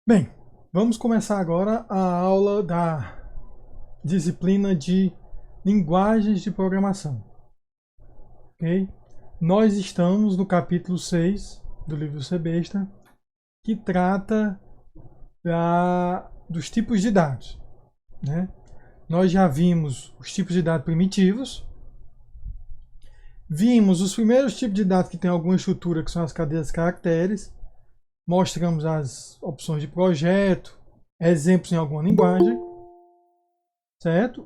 Bem, vamos começar agora a aula da disciplina de linguagens de programação, ok? Nós estamos no capítulo 6 do livro C-Besta, que trata dos tipos de dados, né? Nós já vimos os tipos de dados primitivos, vimos os primeiros tipos de dados que têm alguma estrutura, que são as cadeias de caracteres, mostramos as opções de projeto, exemplos em alguma linguagem, certo?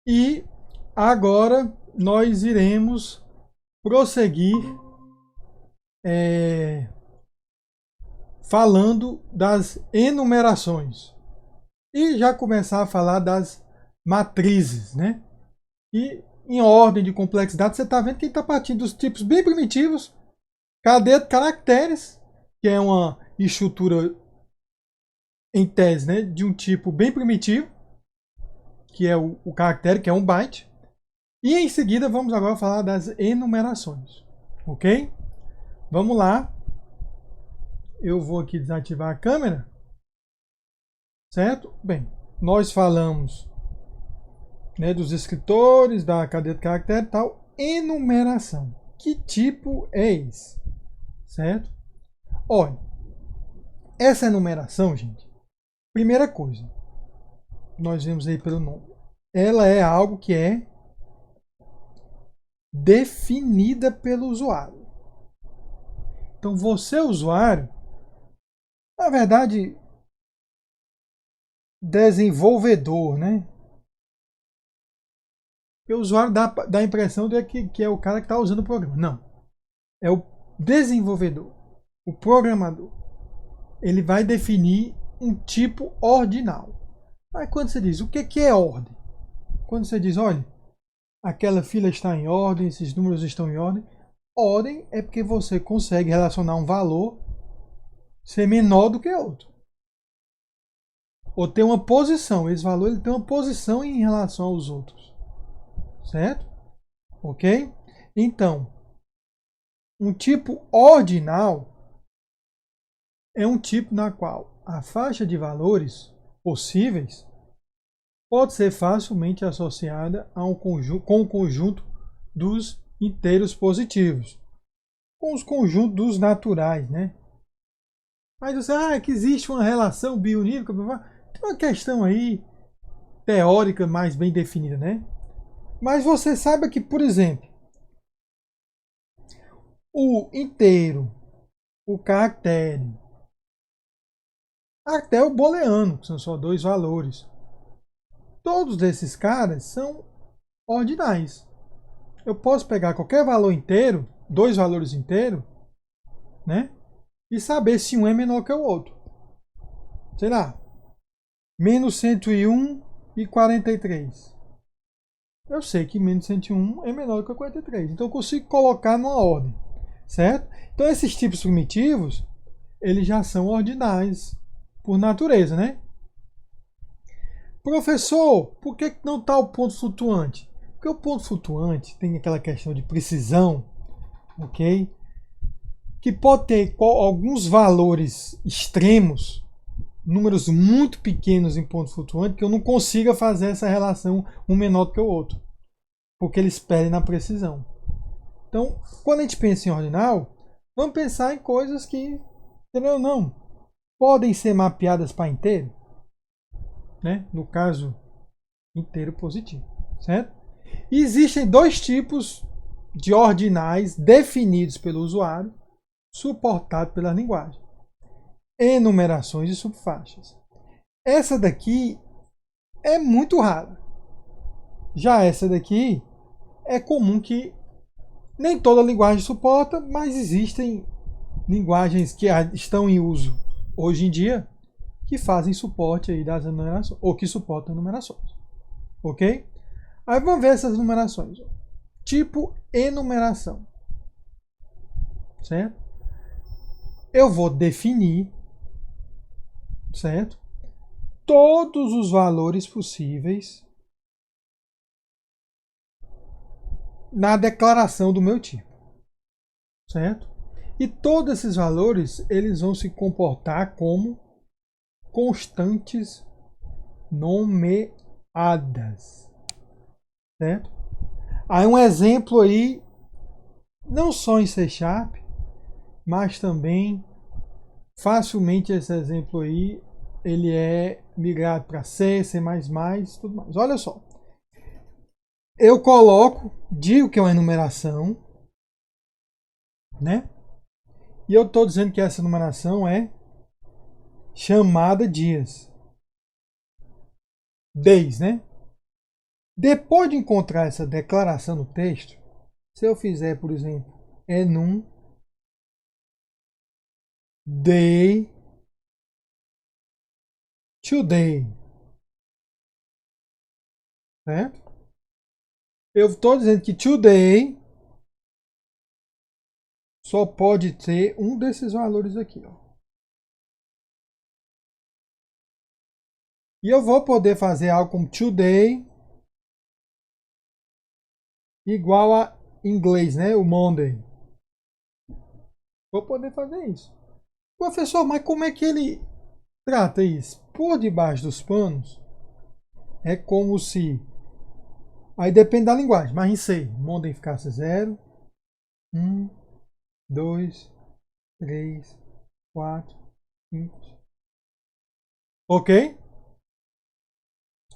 E agora nós iremos prosseguir falando das enumerações e já começar a falar das matrizes, né? E em ordem de complexidade, você está vendo que está partindo dos tipos bem primitivos, cadeia de caracteres, que é uma estrutura em tese, né, de um tipo bem primitivo, que é o caractere, que é um byte. E em seguida vamos agora falar das enumerações, ok? Vamos lá. Eu vou aqui desativar a câmera, certo? Bem, nós falamos, né, dos escritores, da cadeia de caractere e tal. Enumeração. Que tipo é esse? Certo? Olha, essa enumeração, gente, primeira coisa, nós vemos aí pelo nome, ela é algo que é definida pelo usuário. Então você, usuário, na verdade, desenvolvedor, né? Porque o usuário dá a impressão de que é o cara que está usando o programa. Não. É o desenvolvedor, o programador. Ele vai definir um tipo ordinal. Aí quando você diz o que é ordem? Quando você diz, olha, aquela fila está em ordem, esses números estão em ordem. Ordem é porque você consegue relacionar um valor ser menor do que outro. Ou ter uma posição. Esse valor ele tem uma posição em relação aos outros. Certo? Ok? Então, um tipo ordinal é um tipo na qual a faixa de valores possíveis pode ser facilmente associada a com o conjunto dos inteiros positivos, com os conjuntos dos naturais, né? Mas você, que existe uma relação bionívoca, tem uma questão aí teórica mais bem definida, né? Mas você saiba que, por exemplo, o inteiro, o caractere, até o booleano, que são só dois valores, todos esses caras são ordinais. Eu posso pegar qualquer valor inteiro, dois valores inteiros, né? E saber se um é menor que o outro. Sei lá, menos 101 e 43. Eu sei que menos 101 é menor que 43. Então eu consigo colocar numa ordem, certo? Então esses tipos primitivos, eles já são ordinais por natureza, né? Professor, por que não está o ponto flutuante? Porque o ponto flutuante tem aquela questão de precisão, ok? Que pode ter alguns valores extremos, números muito pequenos em ponto flutuante, que eu não consiga fazer essa relação um menor do que o outro, porque eles perdem na precisão. Então, quando a gente pensa em ordinal, vamos pensar em coisas que, entendeu? Não, podem ser mapeadas para inteiro, né? No caso, inteiro positivo, certo? E existem dois tipos de ordinais definidos pelo usuário, suportados pela linguagem: enumerações e subfaixas. Essa daqui é muito rara. Já essa daqui é comum que nem toda linguagem suporta, mas existem linguagens que estão em uso hoje em dia que fazem suporte aí das enumerações, ou que suportam enumerações. Ok? Aí vamos ver essas enumerações. Tipo enumeração. Certo? Eu vou definir, certo? Todos os valores possíveis na declaração do meu tipo, certo? E todos esses valores eles vão se comportar como constantes nomeadas, certo? Aí um exemplo aí, não só em C Sharp, mas também facilmente esse exemplo aí, ele é migrado para C, C++, tudo mais. Olha só, eu coloco, digo que é uma enumeração, né? E eu estou dizendo que essa enumeração é chamada dias. Days, né? Depois de encontrar essa declaração no texto, se eu fizer, por exemplo, enum day today, certo? Eu estou dizendo que today só pode ter um desses valores aqui, ó. E eu vou poder fazer algo como today igual a inglês, né? O Monday. Vou poder fazer isso. Professor, mas como é que ele trata isso? Por debaixo dos panos, é como se... Aí depende da linguagem, mas em C, Monday ficasse 0, 1, 2, 3, 4, 5. Ok?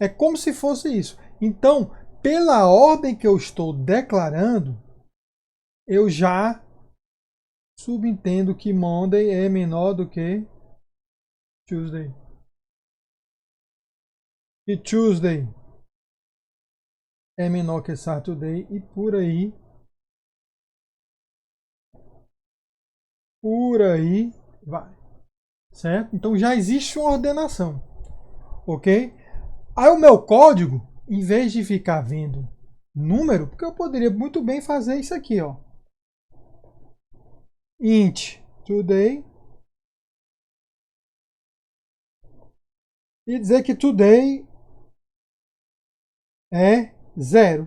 É como se fosse isso. Então, pela ordem que eu estou declarando, eu já subentendo que Monday é menor do que Tuesday. E Tuesday é menor que Saturday e por aí vai. Certo? Então já existe uma ordenação. Ok? Aí o meu código, em vez de ficar vendo número, porque eu poderia muito bem fazer isso aqui, ó. Int today e dizer que today é 0.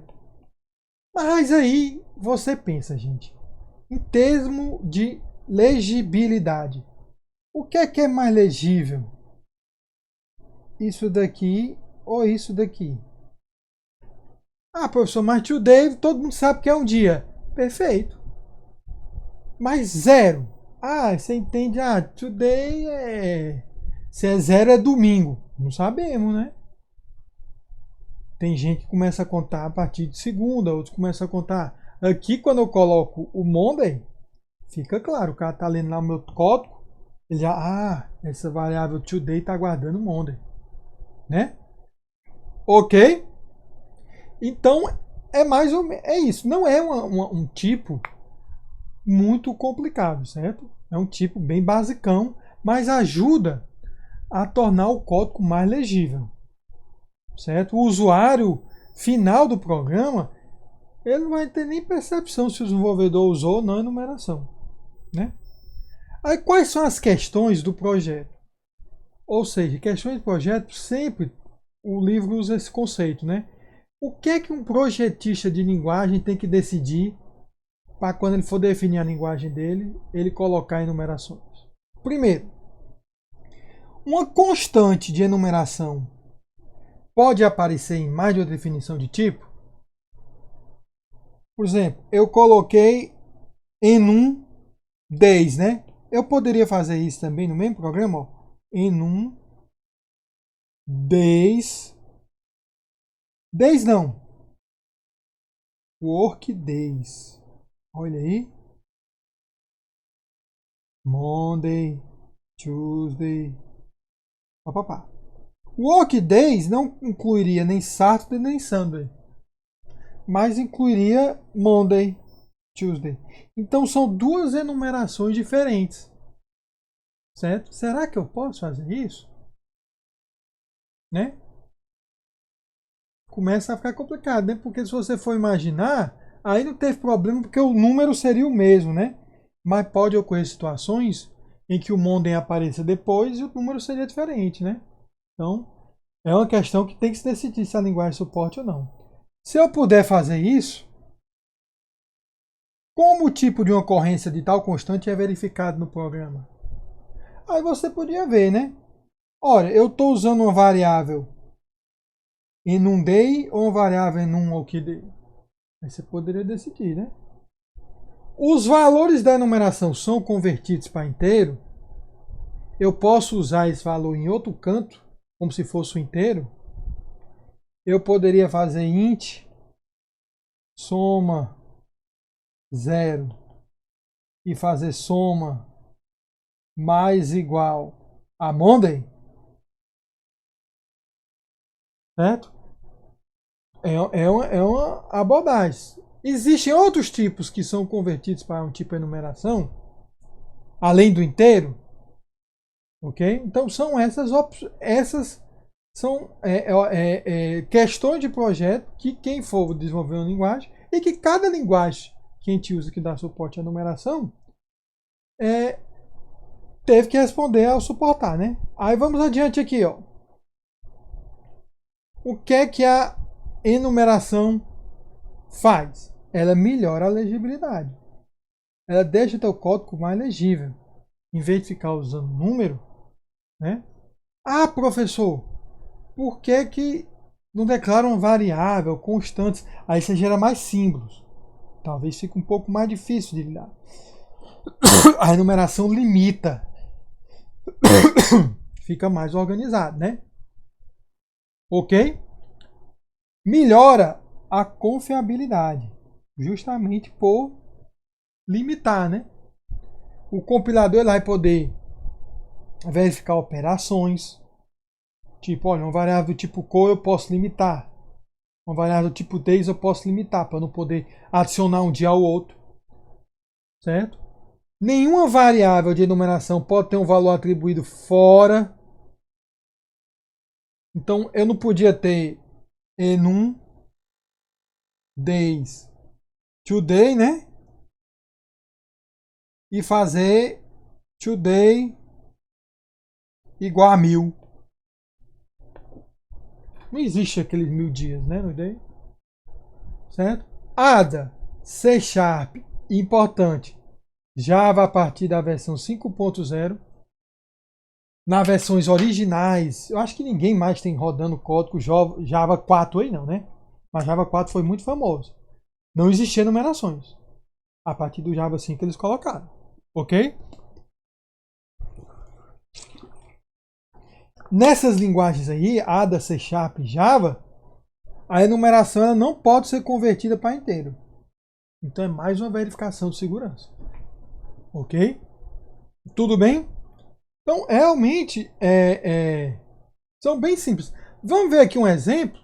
Mas aí você pensa, gente, em termos de legibilidade. O que é mais legível? Isso daqui ou isso daqui? Ah, professor, mas today todo mundo sabe que é um dia. Perfeito. Mas 0. Ah, você entende? Ah, today é. Se é 0 é domingo. Não sabemos, né? Tem gente que começa a contar a partir de segunda, outros começam a contar. Aqui, quando eu coloco o Monday, fica claro, o cara tá lendo lá o meu código, ele já, essa variável today tá guardando o Monday, né? Ok? Então, é mais ou menos, é isso. Não é um tipo muito complicado, certo? É um tipo bem basicão, mas ajuda a tornar o código mais legível, certo? O usuário final do programa, ele não vai ter nem percepção se o desenvolvedor usou ou não a enumeração, né? Aí quais são as questões do projeto? Ou seja, questões de projeto, sempre o livro usa esse conceito, né? O que é que um projetista de linguagem tem que decidir para quando ele for definir a linguagem dele, ele colocar enumerações? Primeiro, uma constante de enumeração pode aparecer em mais de uma definição de tipo? Por exemplo, eu coloquei enum days, né? Eu poderia fazer isso também no mesmo programa, ó. Enum days. Days não. Work days. Olha aí. Monday, Tuesday. Papapá. Work days não incluiria nem Saturday nem Sunday. Mas incluiria Monday, Tuesday. Então são duas enumerações diferentes. Certo? Será que eu posso fazer isso? Né? Começa a ficar complicado, né? Porque se você for imaginar, aí não teve problema porque o número seria o mesmo, né? Mas pode ocorrer situações em que o Monday apareça depois e o número seria diferente, né? Então, é uma questão que tem que se decidir se a linguagem suporte ou não. Se eu puder fazer isso, como o tipo de uma ocorrência de tal constante é verificado no programa? Aí você podia ver, né? Olha, eu estou usando uma variável enumDay ou uma variável enumOkDay? Aí você poderia decidir, né? Os valores da enumeração são convertidos para inteiro? Eu posso usar esse valor em outro canto, como se fosse um inteiro? Eu poderia fazer int soma 0 e fazer soma mais igual a Monday, certo? É uma abordagem. Existem outros tipos que são convertidos para um tipo de enumeração, além do inteiro, ok? Então são essas são questões de projeto que quem for desenvolver uma linguagem e que cada linguagem que a gente usa que dá suporte à numeração teve que responder ao suportar, né? Aí vamos adiante aqui, ó. O que é que a enumeração faz? Ela melhora a legibilidade. Ela deixa teu código mais legível. Em vez de ficar usando número, né? Ah, professor, por que não declaram variável, constantes? Aí você gera mais símbolos. Talvez fique um pouco mais difícil de lidar. A enumeração limita. Fica mais organizado, né? Ok? Melhora a confiabilidade, justamente por limitar, né? O compilador ele vai poder verificar operações, tipo, olha, uma variável do tipo core eu posso limitar, uma variável do tipo days eu posso limitar, para não poder adicionar um dia ao outro, certo? Nenhuma variável de enumeração pode ter um valor atribuído fora. Então eu não podia ter enum days today, né? E fazer today igual a 1000. Não existe aqueles 1000 dias, né? No day. Certo? Ada, C Sharp, importante. Java a partir da versão 5.0. Nas versões originais, eu acho que ninguém mais tem rodando código Java 4 aí não, né? Mas Java 4 foi muito famoso. Não existia numerações. A partir do Java 5 eles colocaram. Ok? Nessas linguagens aí, Ada, C Sharp e Java, a enumeração ela não pode ser convertida para inteiro. Então é mais uma verificação de segurança. Ok? Tudo bem? Então, realmente, são bem simples. Vamos ver aqui um exemplo.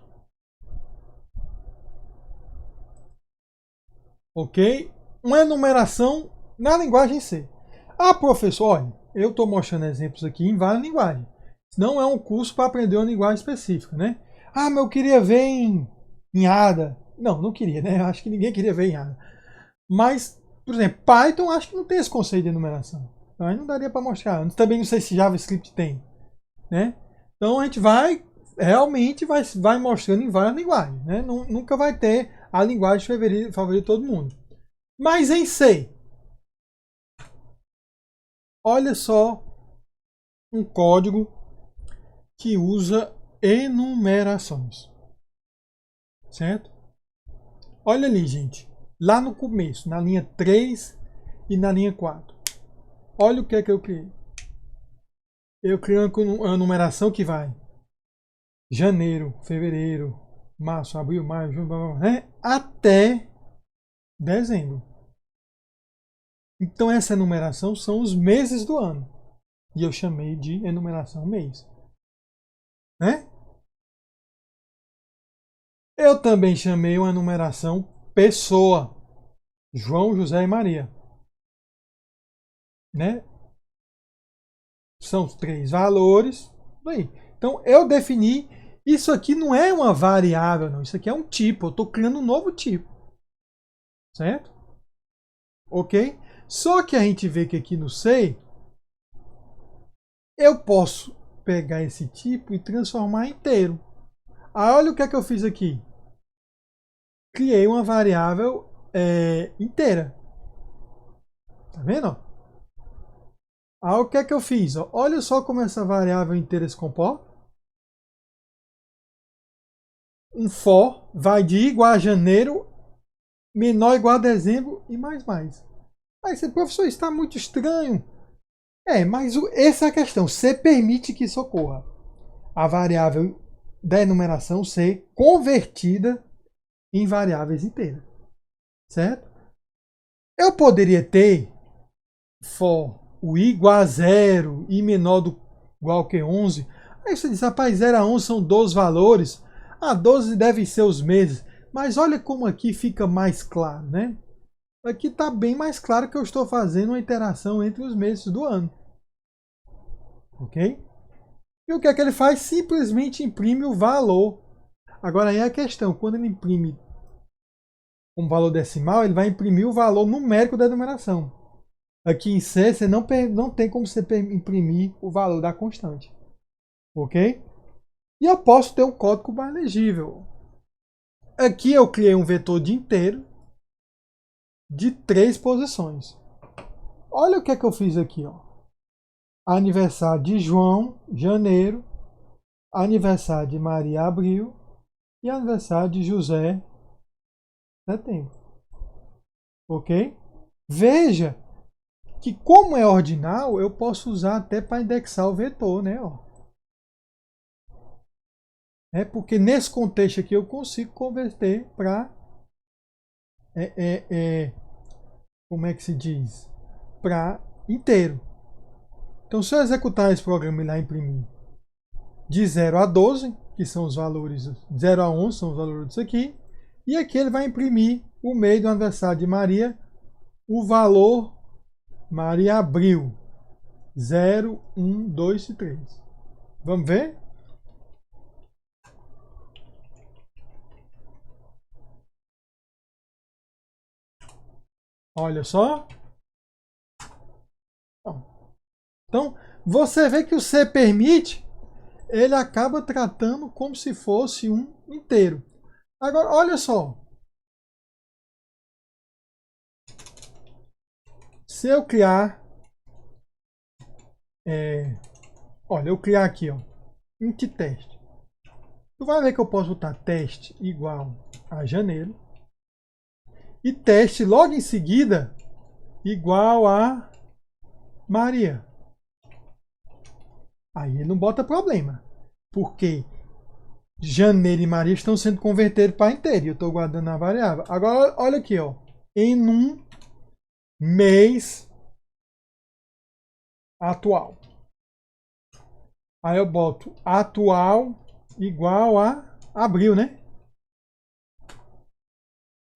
Ok? Uma enumeração na linguagem C. Ah, professor, olha, eu estou mostrando exemplos aqui em várias linguagens. Não é um curso para aprender uma linguagem específica, né? Ah, mas eu queria ver em ADA. Não, não queria, né? Eu acho que ninguém queria ver em ADA. Mas, por exemplo, Python acho que não tem esse conceito de enumeração. Então aí não daria para mostrar. Também não sei se JavaScript tem, né? Então a gente realmente vai mostrando em várias linguagens, né? Nunca vai ter a linguagem favorita de todo mundo. Mas em C, olha só um código que usa enumerações, certo? Olha ali, gente, lá no começo, na linha 3 e na linha 4. Olha o que é que eu criei. Eu criei uma numeração que vai janeiro, fevereiro, março, abril, maio, junho, né? Até dezembro. Então essa enumeração são os meses do ano. E eu chamei de enumeração mês. Né? Eu também chamei uma enumeração pessoa. João, José e Maria. Né? São 3 valores. Aí. Então eu defini. Isso aqui não é uma variável, não. Isso aqui é um tipo. Eu estou criando um novo tipo. Certo? Ok? Só que a gente vê que aqui no C, eu posso pegar esse tipo e transformar em inteiro. Aí olha o que é que eu fiz aqui. Criei uma variável inteira. Tá vendo? Aí o que é que eu fiz? Ó? Olha só como essa variável inteira se comporta. Um for vai de igual a janeiro, menor ou igual a dezembro e mais mais. Aí você, professor, isso está muito estranho. Mas essa é a questão. Você permite que isso ocorra. A variável da enumeração ser convertida em variáveis inteiras. Certo? Eu poderia ter for o i igual a zero, i menor do igual que 11. Aí você diz, rapaz, 0 a 11 são 12 valores. 12 devem ser os meses. Mas olha como aqui fica mais claro, né? Aqui está bem mais claro que eu estou fazendo uma interação entre os meses do ano. Ok? E o que é que ele faz? Simplesmente imprime o valor. Agora aí é a questão, quando ele imprime um valor decimal, ele vai imprimir o valor numérico da numeração. Aqui em C, você não tem como você imprimir o valor da constante. Ok? E eu posso ter um código mais legível. Aqui eu criei um vetor de inteiro de 3 posições. Olha o que é que eu fiz aqui. Ó. Aniversário de João, janeiro. Aniversário de Maria, abril. E aniversário de José, setembro. Ok? Veja que como é ordinal, eu posso usar até para indexar o vetor, né? Ó. Porque nesse contexto aqui eu consigo converter para como é que se diz? Para inteiro. Então, se eu executar esse programa e lá imprimir de 0 a 12, que são os valores, 0 a 11 são os valores disso aqui, e aqui ele vai imprimir o mês do aniversário de Maria, o valor Maria abril, 0, 1, 2 e 3. Vamos ver? Olha só. Então, você vê que o C permite, ele acaba tratando como se fosse um inteiro. Agora, olha só. Se eu criar, olha, eu criar aqui, ó, int teste. Tu vai ver que eu posso botar teste igual a janeiro e teste logo em seguida igual a Maria. Aí ele não bota problema, porque janeiro e Maria estão sendo convertidos para inteiro e eu estou guardando a variável. Agora, olha aqui, ó, em um mês atual. Aí eu boto atual igual a abril, né?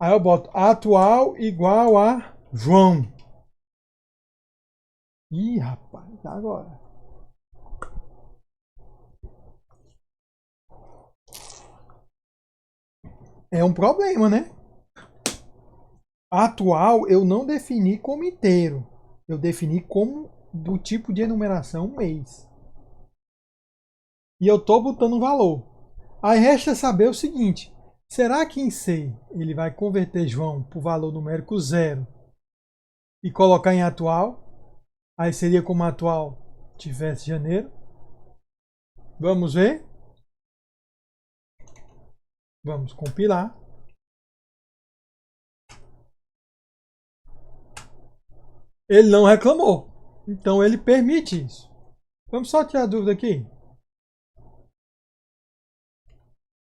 Aí eu boto atual igual a João. Ih, rapaz, agora. É um problema, né? Atual eu não defini como inteiro. Eu defini como do tipo de enumeração mês. E eu estou botando um valor. Aí resta saber o seguinte: será que em C ele vai converter João para o valor numérico 0 e colocar em atual? Aí seria como atual tivesse janeiro. Vamos ver. Vamos compilar. Ele não reclamou. Então ele permite isso. Vamos só tirar a dúvida aqui.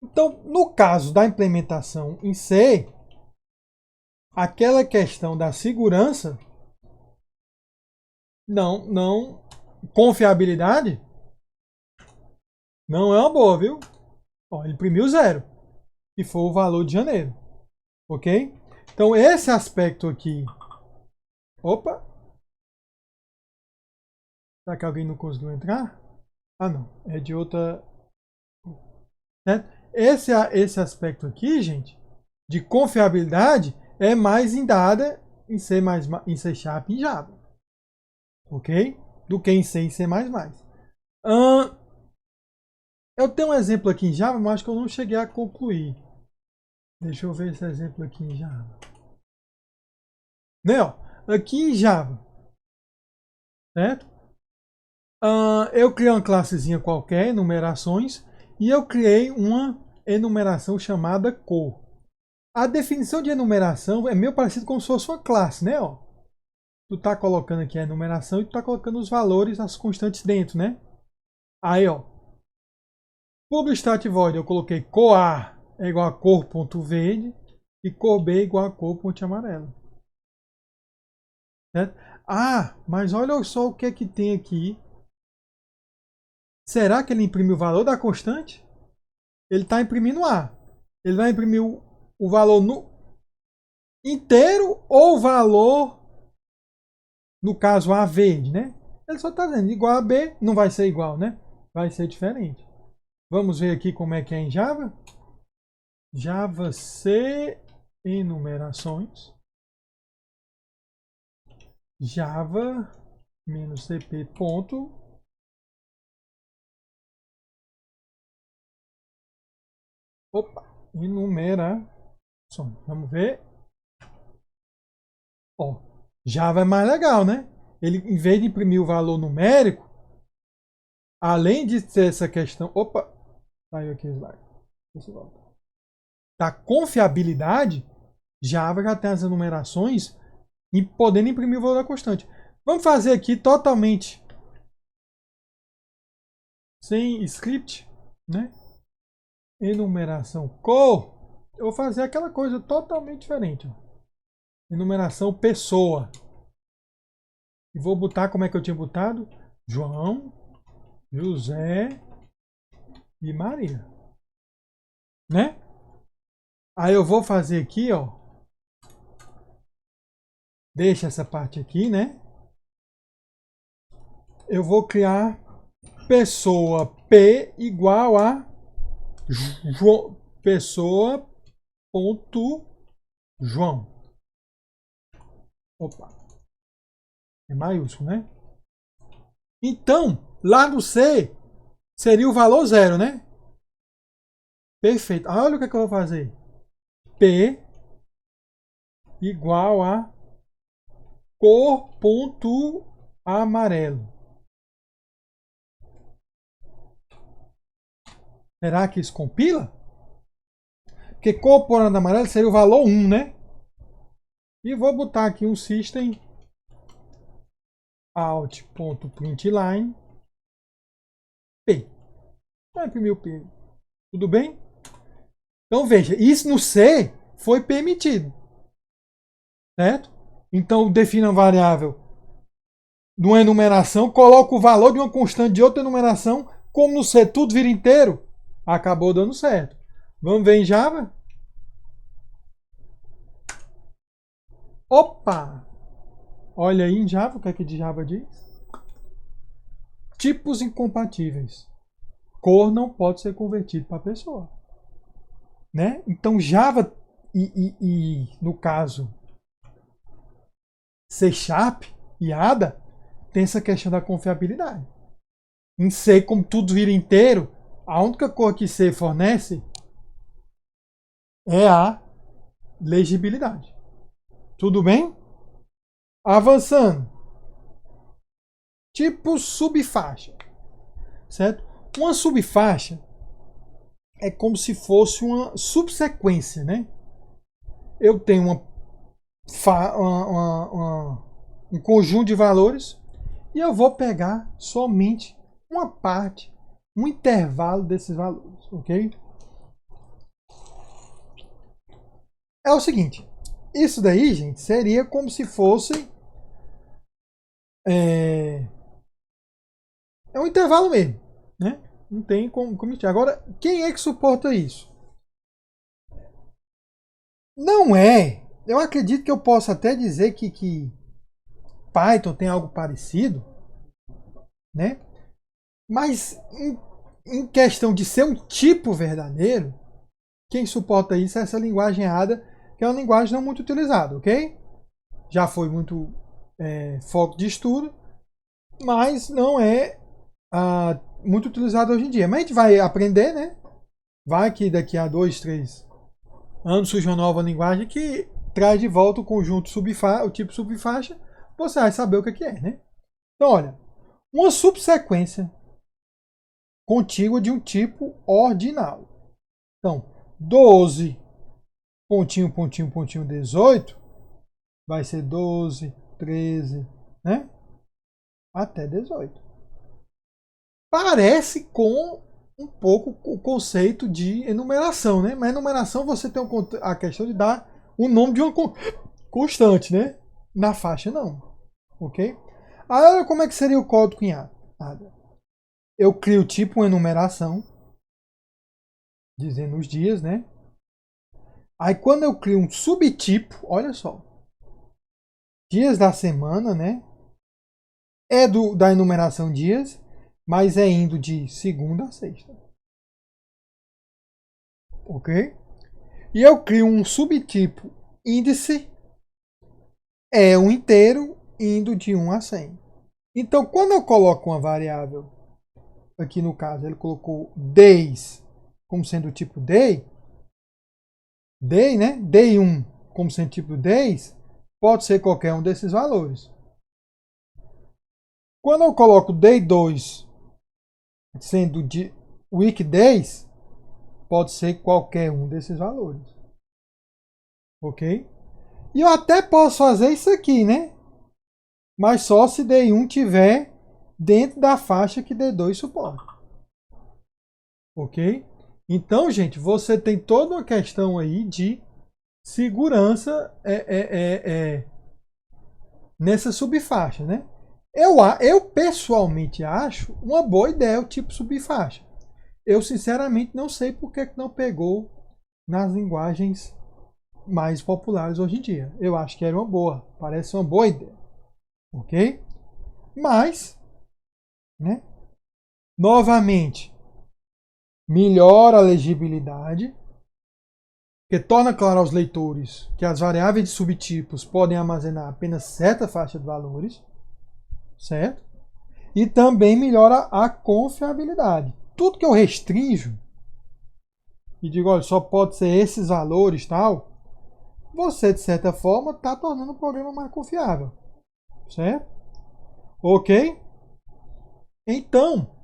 Então, no caso da implementação em C, aquela questão da segurança, não, confiabilidade, não é uma boa, viu? Ó, ele imprimiu 0, que foi o valor de janeiro, ok? Então, esse aspecto aqui, opa, será que alguém não conseguiu entrar? Ah, não, é de outra, né? Esse aspecto aqui, gente, de confiabilidade, é mais indada em C++, em C Sharp e em Java, ok? Do que em C e C++. Eu tenho um exemplo aqui em Java, mas acho que eu não cheguei a concluir. Deixa eu ver esse exemplo aqui em Java. Né, ó, aqui em Java, certo? Eu criei uma classezinha qualquer, enumerações, e eu criei uma enumeração chamada cor. A definição de enumeração é meio parecido com se fosse uma classe, né? Ó, tu tá colocando aqui a enumeração e tu tá colocando os valores, as constantes dentro, né? Aí, ó, public void eu coloquei cor A é igual a cor.verde e cor B é igual a cor.amarelo. Certo? Ah, mas olha só o que é que tem aqui. Será que ele imprime o valor da constante? Ele está imprimindo A. Ele vai imprimir o valor no inteiro ou o valor, no caso A verde, né? Ele só está dizendo igual a B, não vai ser igual, né? Vai ser diferente. Vamos ver aqui como é que é em Java. Java C enumerações. Java -cp ponto. Opa, enumerações. Vamos ver. Ó, Java é mais legal, né? Ele, em vez de imprimir o valor numérico, além de ter essa questão. Opa! Saiu aqui o slide. Da confiabilidade, Java já tem as enumerações e podendo imprimir o valor da constante. Vamos fazer aqui totalmente sem script, né? Enumeração cor. Eu vou fazer aquela coisa totalmente diferente. Ó. Enumeração pessoa. E vou botar como é que eu tinha botado? João, José e Maria. Né? Aí eu vou fazer aqui, ó. Deixa essa parte aqui, né? Eu vou criar pessoa P igual a pessoa ponto João. Opa. É maiúsculo, né? Então, lá no C seria o valor zero, né? Perfeito. Olha o que, é que eu vou fazer. P igual a cor.amarelo. Será que isso compila? Porque cor.amarelo seria o valor 1, né? E vou botar aqui um system out.println P. Vai imprimir o P. Tudo bem? Então veja, isso no C foi permitido. Certo? Então defina uma variável de uma enumeração, coloca o valor de uma constante de outra enumeração, como no C tudo vira inteiro, acabou dando certo. Vamos ver em Java? Opa! Olha aí em Java, o que é que de Java diz? Tipos incompatíveis. Cor não pode ser convertido para pessoa. Né? Então Java e no caso C Sharp e ADA tem essa questão da confiabilidade. Em C, como tudo vira inteiro, a única cor que C fornece é a legibilidade. Tudo bem? Avançando. Tipo subfaixa. Certo? Uma subfaixa é como se fosse uma subsequência, né? Eu tenho um conjunto de valores e eu vou pegar somente uma parte, um intervalo desses valores, ok? É o seguinte, isso daí, gente, seria como se fosse é um intervalo mesmo, né? Não tem como mentir. Agora, quem é que suporta isso? Não é. Eu acredito que eu posso até dizer que Python tem algo parecido, né? Mas em questão de ser um tipo verdadeiro, quem suporta isso é essa linguagem ADA, que é uma linguagem não muito utilizada, ok? Já foi muito foco de estudo, mas não é muito utilizado hoje em dia. Mas a gente vai aprender, né? Vai que daqui a 2, 3 anos surge uma nova linguagem que traz de volta o conjunto o tipo subfaixa, você vai saber o que é, né? Então, olha, uma subsequência contígua de um tipo ordinal. Então, 12, pontinho, pontinho, pontinho, 18, vai ser 12, 13, né? Até 18. Parece com um pouco o conceito de enumeração, né? Mas enumeração você tem a questão de dar o nome de uma constante, né? Na faixa não, ok? Aí olha como é que seria o código cunhado. Eu crio tipo uma enumeração, dizendo os dias, né? Aí quando eu crio um subtipo, olha só, dias da semana, né? É da enumeração dias, mas é indo de segunda a sexta. Ok? E eu crio um subtipo índice, é um inteiro indo de 1 a 100. Então, quando eu coloco uma variável, aqui no caso ele colocou days como sendo o tipo day, né? Day 1 como sendo tipo days, pode ser qualquer um desses valores. Quando eu coloco day 2 sendo de weekdays, pode ser qualquer um desses valores. Ok? E eu até posso fazer isso aqui, né? Mas só se day1 tiver dentro da faixa que D2 suporta. Ok? Então, gente, você tem toda uma questão aí de segurança nessa subfaixa, né? Eu pessoalmente acho uma boa ideia o tipo subfaixa. Eu sinceramente não sei por que não pegou nas linguagens mais populares hoje em dia. Eu acho que era uma boa, parece uma boa ideia, ok? Mas, né? Novamente, melhora a legibilidade, que torna claro aos leitores que as variáveis de subtipos podem armazenar apenas certa faixa de valores, certo? E também melhora a confiabilidade. Tudo que eu restringo e digo, olha, só pode ser esses valores, tal, você de certa forma está tornando o programa mais confiável, certo? Ok? Então,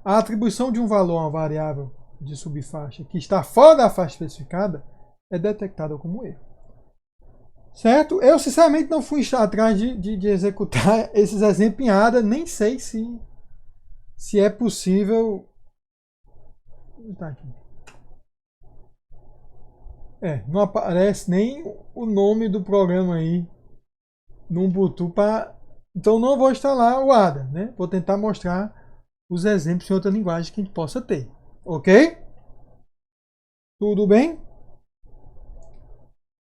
a atribuição de um valor a uma variável de subfaixa que está fora da faixa especificada é detectada como erro. Certo? Eu sinceramente não fui atrás de executar esses exemplos em ADA, nem sei se é possível. Tá aqui. Não aparece nem o nome do programa aí no Ubuntu para. Então não vou instalar o ADA, né? Vou tentar mostrar os exemplos em outra linguagem que a gente possa ter. Ok? Tudo bem?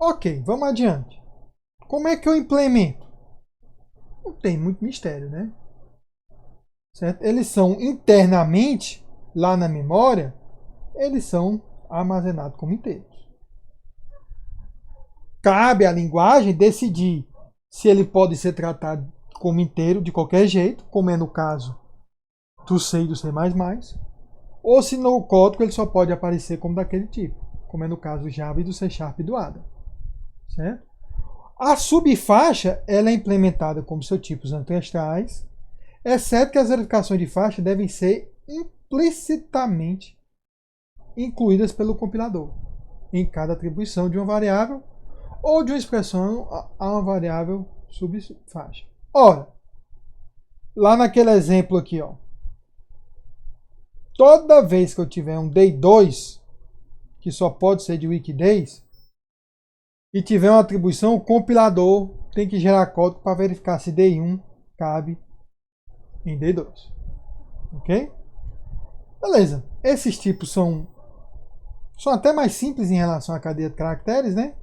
Ok, vamos adiante. Como é que eu implemento? Não tem muito mistério, né? Certo? Eles são internamente, lá na memória, eles são armazenados como inteiros. Cabe à linguagem decidir se ele pode ser tratado como inteiro de qualquer jeito, como é no caso do C e do C++, ou se no código ele só pode aparecer como daquele tipo, como é no caso do Java e do C# e do Ada. Certo? A subfaixa ela é implementada como seus tipos ancestrais, exceto que as verificações de faixa devem ser implicitamente incluídas pelo compilador em cada atribuição de uma variável ou de uma expressão a uma variável subfaixa. Ora, lá naquele exemplo aqui, ó, toda vez que eu tiver um day2, que só pode ser de weekdays, e tiver uma atribuição, o compilador tem que gerar código para verificar se day1 cabe em day2. Ok? Beleza. Esses tipos são até mais simples em relação à cadeia de caracteres, né?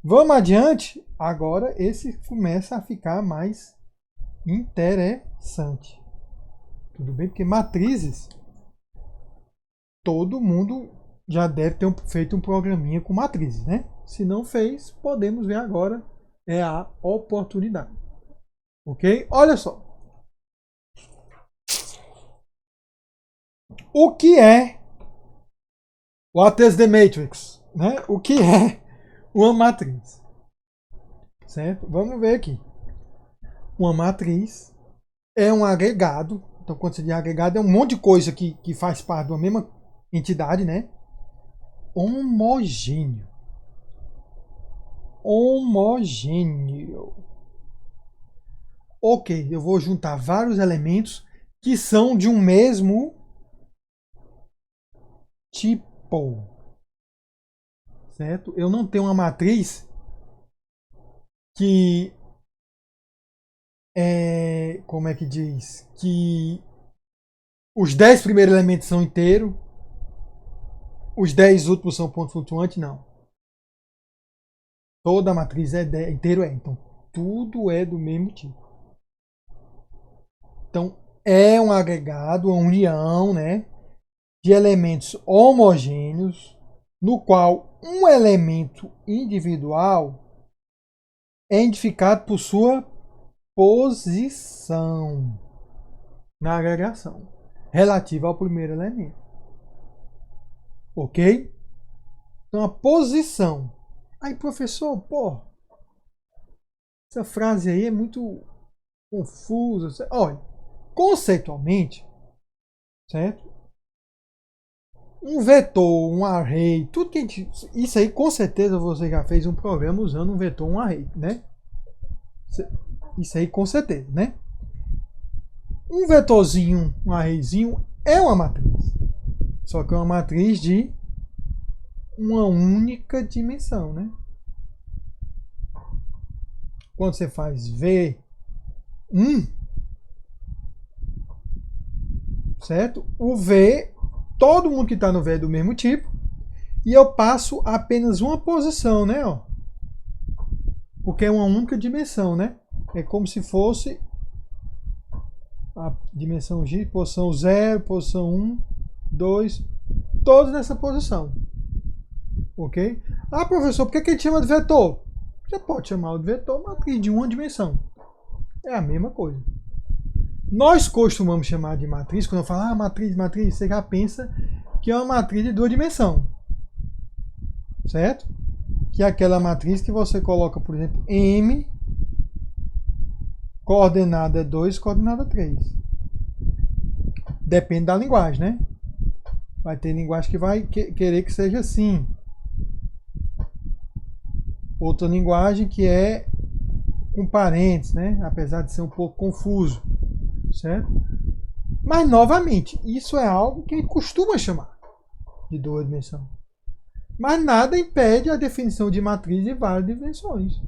Vamos adiante. Agora esse começa a ficar mais interessante. Tudo bem? Porque matrizes, todo mundo já deve ter feito um programinha com matrizes, né? Se não fez, podemos ver agora. É a oportunidade. Ok? Olha só. O que é What is the matrix? Né? O que é uma matriz? Certo? Vamos ver aqui. Uma matriz é um agregado. Então, quando você diz agregado, é um monte de coisa que faz parte de uma mesma entidade, né? Homogêneo. Homogêneo. Ok, eu vou juntar vários elementos que são de um mesmo tipo. Certo? Eu não tenho uma matriz que é, como é que diz? Que os 10 primeiros elementos são inteiros, os 10 últimos são ponto flutuante, não. Toda a matriz é inteiro, é. Então, tudo é do mesmo tipo. Então, é um agregado, uma união, né, de elementos homogêneos, no qual um elemento individual é identificado por sua posição na agregação relativa ao primeiro elemento. Ok? Então, a posição. Aí, professor, pô, essa frase aí é muito confusa. Olha, conceitualmente, certo? Um vetor, um array, tudo que a gente. Isso aí com certeza você já fez um programa usando um vetor, um array, né? Isso aí com certeza, né? Um vetorzinho, um arrayzinho é uma matriz. Só que é uma matriz de uma única dimensão, né? Quando você faz V1, certo? O V, todo mundo que está no V é do mesmo tipo, e eu passo apenas uma posição, né? Ó, porque é uma única dimensão, né? É como se fosse a dimensão G, posição 0, posição 1, 2, todos nessa posição. Ok? Ah, professor, por que a gente chama de vetor? Você pode chamar de vetor matriz de uma dimensão. É a mesma coisa. Nós costumamos chamar de matriz, quando eu falo matriz, você já pensa que é uma matriz de duas dimensões. Certo? Que é aquela matriz que você coloca, por exemplo, M, coordenada 2, coordenada 3. Depende da linguagem, né? Vai ter linguagem que vai querer que seja assim. Outra linguagem que é com parênteses, né? Apesar de ser um pouco confuso, certo? Mas, novamente, isso é algo que costuma chamar de duas dimensões. Mas nada impede a definição de matriz de várias dimensões.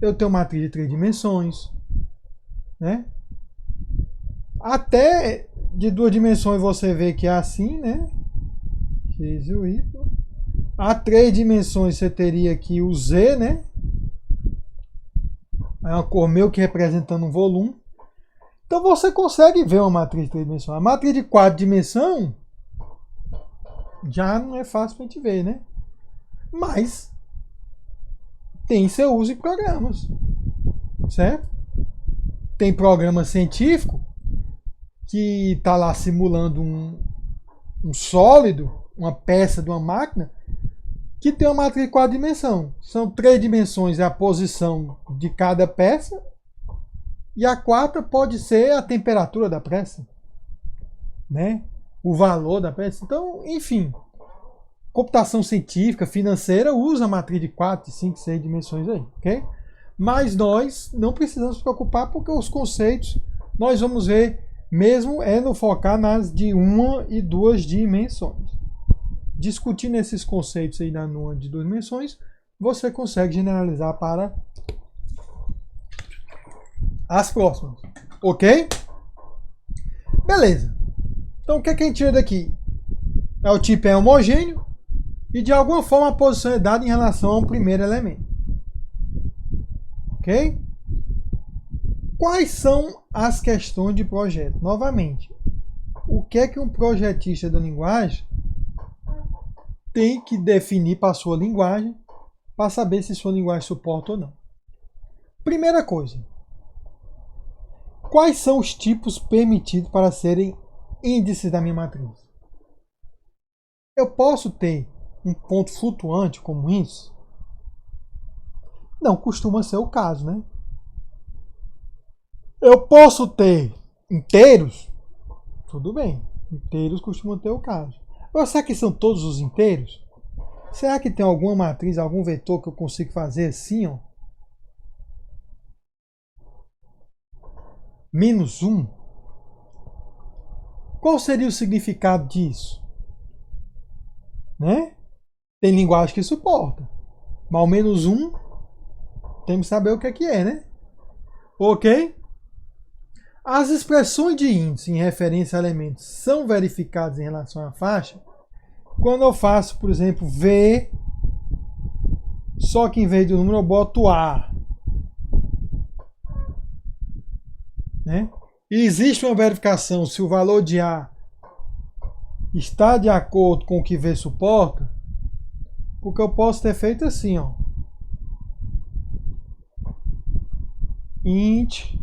Eu tenho matriz de 3 dimensões, né? Até de 2 dimensões você vê que é assim, né? X e o Y. A 3 dimensões você teria aqui o Z, né? É uma cor meio que representando um volume. Então você consegue ver uma matriz de 3 dimensões. A matriz de 4 dimensões já não é fácil para a gente ver, né? Mas tem seu uso em programas, certo? Tem programa científico que está lá simulando um sólido, uma peça de uma máquina, que tem uma matriz de 4 dimensões. São 3 dimensões é a posição de cada peça, e a quarta pode ser a temperatura da peça, né? O valor da peça. Então, enfim, computação científica, financeira, usa a matriz de 4, 5, 6 dimensões aí, ok? Mas nós não precisamos nos preocupar porque os conceitos nós vamos ver mesmo é no focar nas de 1 e 2 dimensões. Discutindo esses conceitos aí na numa de 2 dimensões, você consegue generalizar para as próximas, ok? Beleza. Então o que a gente tira daqui? O tipo é homogêneo e de alguma forma a posição é dada em relação ao primeiro elemento. Ok? Quais são as questões de projeto? Novamente, o que é que um projetista da linguagem tem que definir para a sua linguagem para saber se sua linguagem suporta ou não? Primeira coisa, quais são os tipos permitidos para serem índices da minha matriz? Eu posso ter um ponto flutuante como índice? Não costuma ser o caso, né? Eu posso ter inteiros? Tudo bem. Inteiros costumam ter o caso. Agora, será que são todos os inteiros? Será que tem alguma matriz, algum vetor que eu consigo fazer assim, ó? Menos 1? Qual seria o significado disso? Né? Tem linguagem que suporta. Mas o menos 1, temos que saber o que é, né? Ok? As expressões de índice em referência a elementos são verificadas em relação à faixa quando eu faço, por exemplo, V, só que em vez do número eu boto A. Né? E existe uma verificação se o valor de A está de acordo com o que V suporta, porque eu posso ter feito assim, ó. Int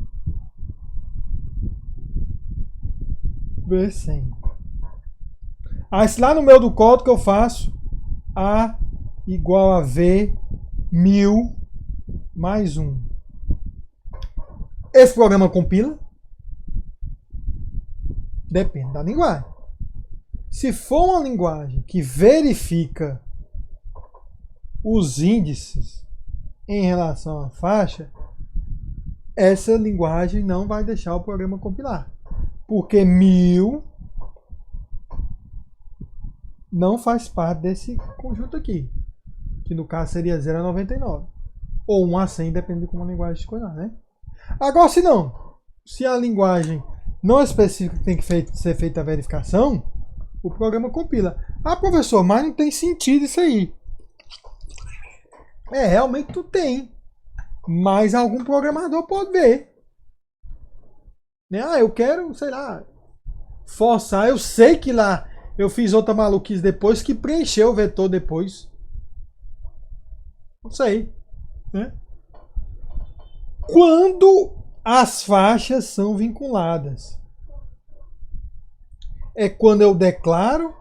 V100. Aí se lá no meio do código eu faço A igual a V 1000 mais 1. Esse programa compila? Depende da linguagem. Se for uma linguagem que verifica os índices em relação à faixa, essa linguagem não vai deixar o programa compilar. Porque 1000 não faz parte desse conjunto aqui, que no caso seria 0 a 99. Ou 1 a 100, depende de como a linguagem escolher, né? Agora, se não, se a linguagem não é específica que tem que ser feita a verificação, o programa compila. Ah, professor, mas não tem sentido isso aí. Realmente tu tem. Mas algum programador pode ver. Né? Ah, eu quero, sei lá, forçar. Eu sei que lá eu fiz outra maluquice depois que preencheu o vetor depois. Não sei. Né? Quando as faixas são vinculadas? É quando eu declaro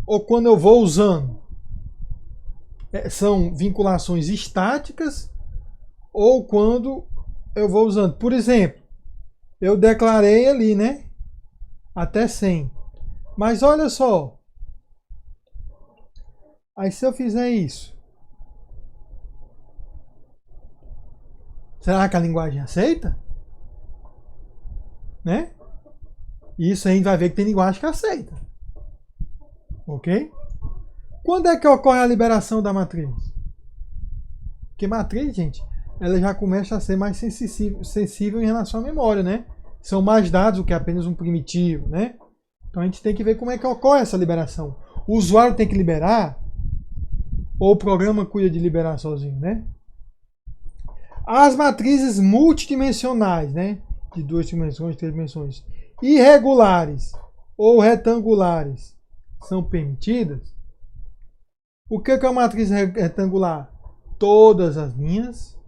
ou quando eu vou usando? São vinculações estáticas ou quando eu vou usando? Por exemplo, eu declarei ali, né? Até 100. Mas olha só. Aí se eu fizer isso, será que a linguagem aceita? Né? Isso a gente vai ver que tem linguagem que aceita. Ok? Quando é que ocorre a liberação da matriz? Porque matriz, gente, ela já começa a ser mais sensível em relação à memória, né? São mais dados do que apenas um primitivo, né? Então a gente tem que ver como é que ocorre essa liberação. O usuário tem que liberar ou o programa cuida de liberar sozinho, né? As matrizes multidimensionais, né? De 2 dimensões, 3 dimensões, irregulares ou retangulares são permitidas. O que é uma matriz retangular? Todas as linhas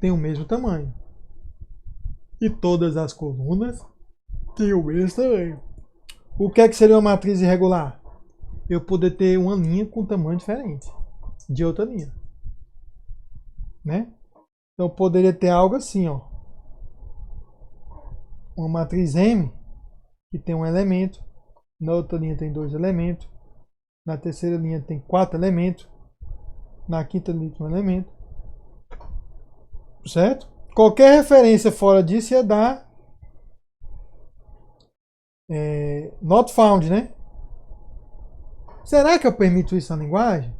têm o mesmo tamanho. E todas as colunas têm o mesmo tamanho. O que seria uma matriz irregular? Eu poder ter uma linha com tamanho diferente de outra linha. Né? Então eu poderia ter algo assim, ó. Uma matriz M que tem um elemento, na outra linha tem 2 elementos, na terceira linha tem 4 elementos, na quinta linha tem 1 elemento, certo? Qualquer referência fora disso ia dar not found, né? Será que eu permito isso na linguagem?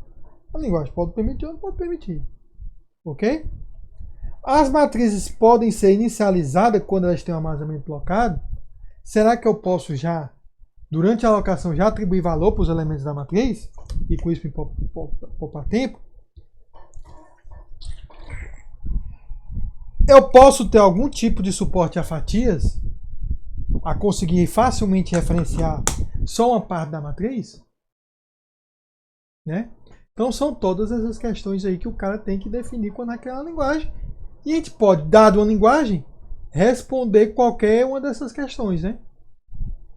A linguagem pode permitir ou não pode permitir. Ok? As matrizes podem ser inicializadas quando elas têm um armazenamento blocado. Será que eu posso já, durante a alocação, já atribuir valor para os elementos da matriz? E com isso me poupar tempo? Eu posso ter algum tipo de suporte a fatias? A conseguir facilmente referenciar só uma parte da matriz? Né? Então são todas essas questões aí que o cara tem que definir quando é aquela linguagem. E a gente pode, dado uma linguagem, responder qualquer uma dessas questões, né?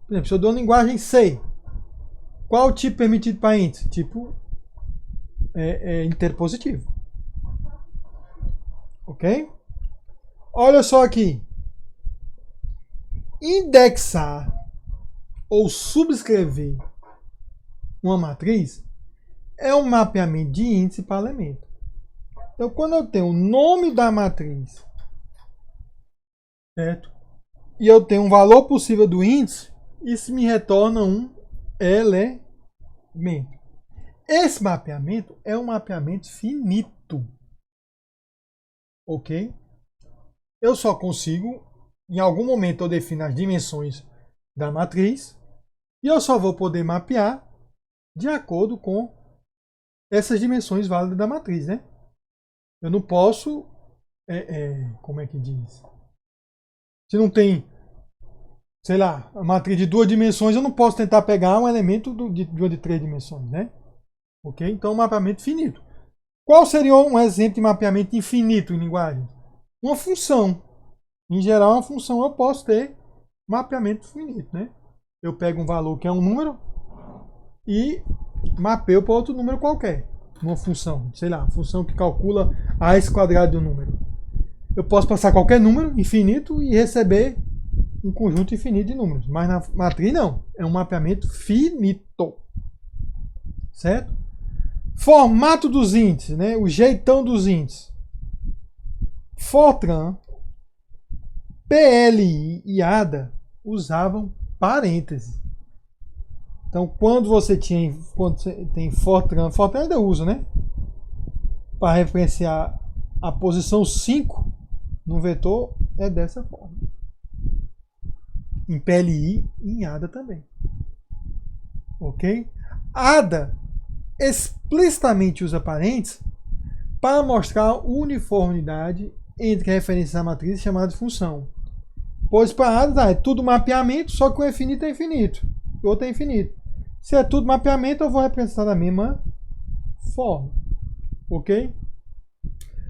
Por exemplo, se eu dou uma linguagem C, qual o tipo permitido para índice? Tipo inteiro positivo. Ok? Olha só aqui. Indexar ou subscrever uma matriz é um mapeamento de índice para elemento. Então, quando eu tenho o nome da matriz, certo? E eu tenho um valor possível do índice, isso me retorna um elemento. Esse mapeamento é um mapeamento finito. Ok? Eu só consigo, em algum momento eu defino as dimensões da matriz e eu só vou poder mapear de acordo com essas dimensões válidas da matriz, né? Eu não posso, como é que diz? Se não tem, sei lá, a matriz de 2 dimensões, eu não posso tentar pegar um elemento de uma de 3 dimensões, né? Ok? Então, mapeamento finito. Qual seria um exemplo de mapeamento infinito em linguagem? Uma função. Em geral, uma função eu posso ter mapeamento finito, né? Eu pego um valor que é um número e mapeio para outro número qualquer. Uma função, sei lá, função que calcula a raiz quadrada de um número. Eu posso passar qualquer número infinito e receber um conjunto infinito de números. Mas na matriz não. É um mapeamento finito. Certo? Formato dos índices, né? O jeitão dos índices. Fortran, PLI e ADA usavam parênteses. Então, quando você tem Fortran ainda usa, né? Para referenciar a posição 5 no vetor, é dessa forma. Em PLI e em ADA também. Ok? ADA explicitamente usa parênteses para mostrar uniformidade entre referências à matriz chamada de função. Pois para ADA é tudo mapeamento, só que o infinito é infinito. O outro é infinito. Se é tudo mapeamento, eu vou representar da mesma forma. Ok?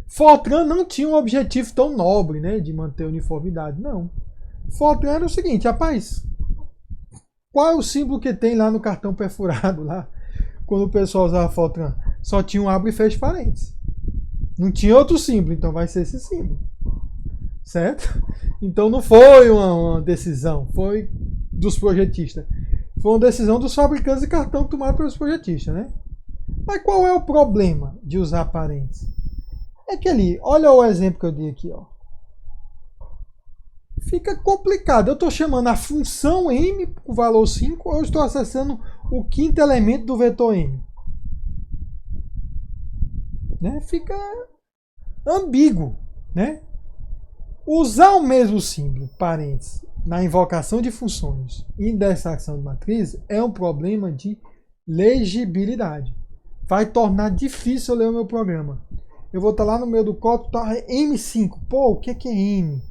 Fortran não tinha um objetivo tão nobre, né, de manter a uniformidade, não. Fortran era o seguinte, rapaz, qual é o símbolo que tem lá no cartão perfurado lá, quando o pessoal usava Fortran? Só tinha um abre e fecha parênteses. Não tinha outro símbolo, então vai ser esse símbolo. Certo? Então não foi uma decisão, foi dos projetistas. Foi uma decisão dos fabricantes de cartão tomada pelos projetistas, né? Mas qual é o problema de usar parênteses? É que ali, olha o exemplo que eu dei aqui, ó. Fica complicado. Eu estou chamando a função m com o valor 5 ou eu estou acessando o quinto elemento do vetor m? Né? Fica ambíguo, né? Usar o mesmo símbolo, parênteses, na invocação de funções e indexação de matriz é um problema de legibilidade. Vai tornar difícil eu ler o meu programa. Eu vou estar lá no meio do código, tá M5. Pô, o que é M?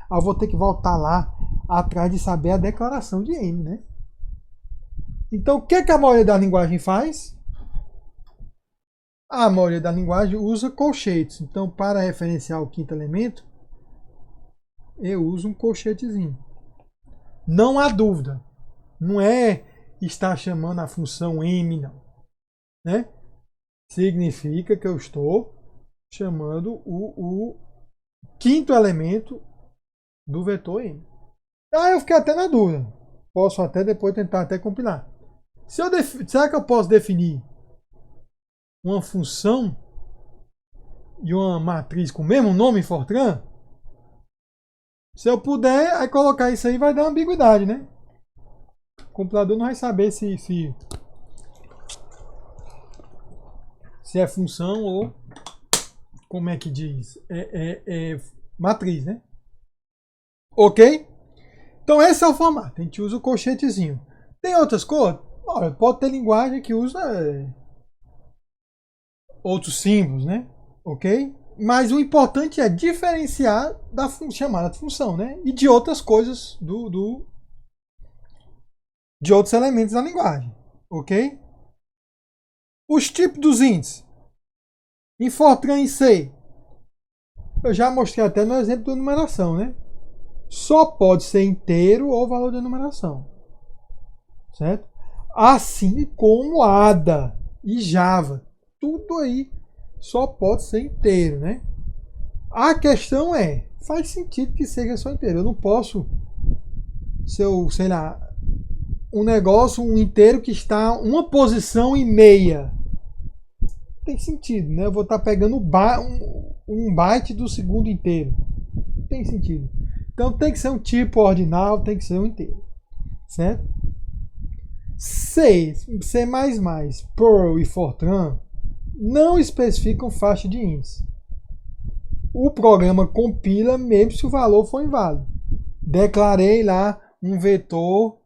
Eu vou ter que voltar lá atrás de saber a declaração de M, né? Então, o que a maioria da linguagem faz? A maioria da linguagem usa colchetes. Então, para referenciar o quinto elemento, eu uso um colchetezinho. Não há dúvida. Não é estar chamando a função M, não. Né? Significa que eu estou chamando o quinto elemento do vetor M. Eu fiquei até na dúvida. Posso até depois tentar até compilar. Será que eu posso definir uma função e uma matriz com o mesmo nome em Fortran? Se eu puder, aí colocar isso aí vai dar ambiguidade, né? O compilador não vai saber se é função ou, como é que diz, é matriz, né? Ok? Então esse é o formato. A gente usa o colchetezinho. Tem outras coisas? Olha, pode ter linguagem que usa outros símbolos, né? Ok? Mas o importante é diferenciar da chamada de função, né? E de outras coisas de outros elementos da linguagem. Ok? Os tipos dos índices. Em Fortran e C. Eu já mostrei até no exemplo da numeração, né? Só pode ser inteiro ou valor de numeração. Certo? Assim como ADA e Java. Tudo aí só pode ser inteiro, né? A questão é, faz sentido que seja só inteiro. Eu não posso, se eu, sei lá, um negócio, um inteiro que está uma posição e meia. Tem sentido, né? Eu vou estar pegando um byte do segundo inteiro. Tem sentido. Então tem que ser um tipo ordinal, tem que ser um inteiro. Certo? C, C++, Perl e Fortran não especificam faixa de índice. O programa compila mesmo se o valor for inválido. Declarei lá um vetor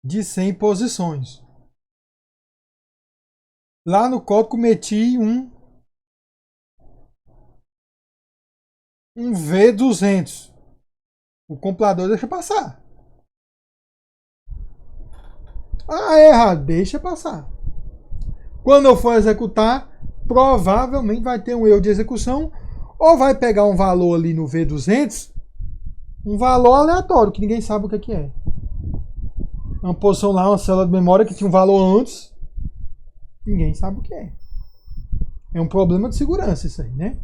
de 100 posições. Lá no código meti um V200. O compilador deixa passar. Ah, é errado, deixa passar. Quando eu for executar, provavelmente vai ter um erro de execução, ou vai pegar um valor ali no V200, um valor aleatório, que ninguém sabe o que é. Uma posição lá, uma célula de memória que tinha um valor antes, ninguém sabe o que é. É um problema de segurança isso aí, né?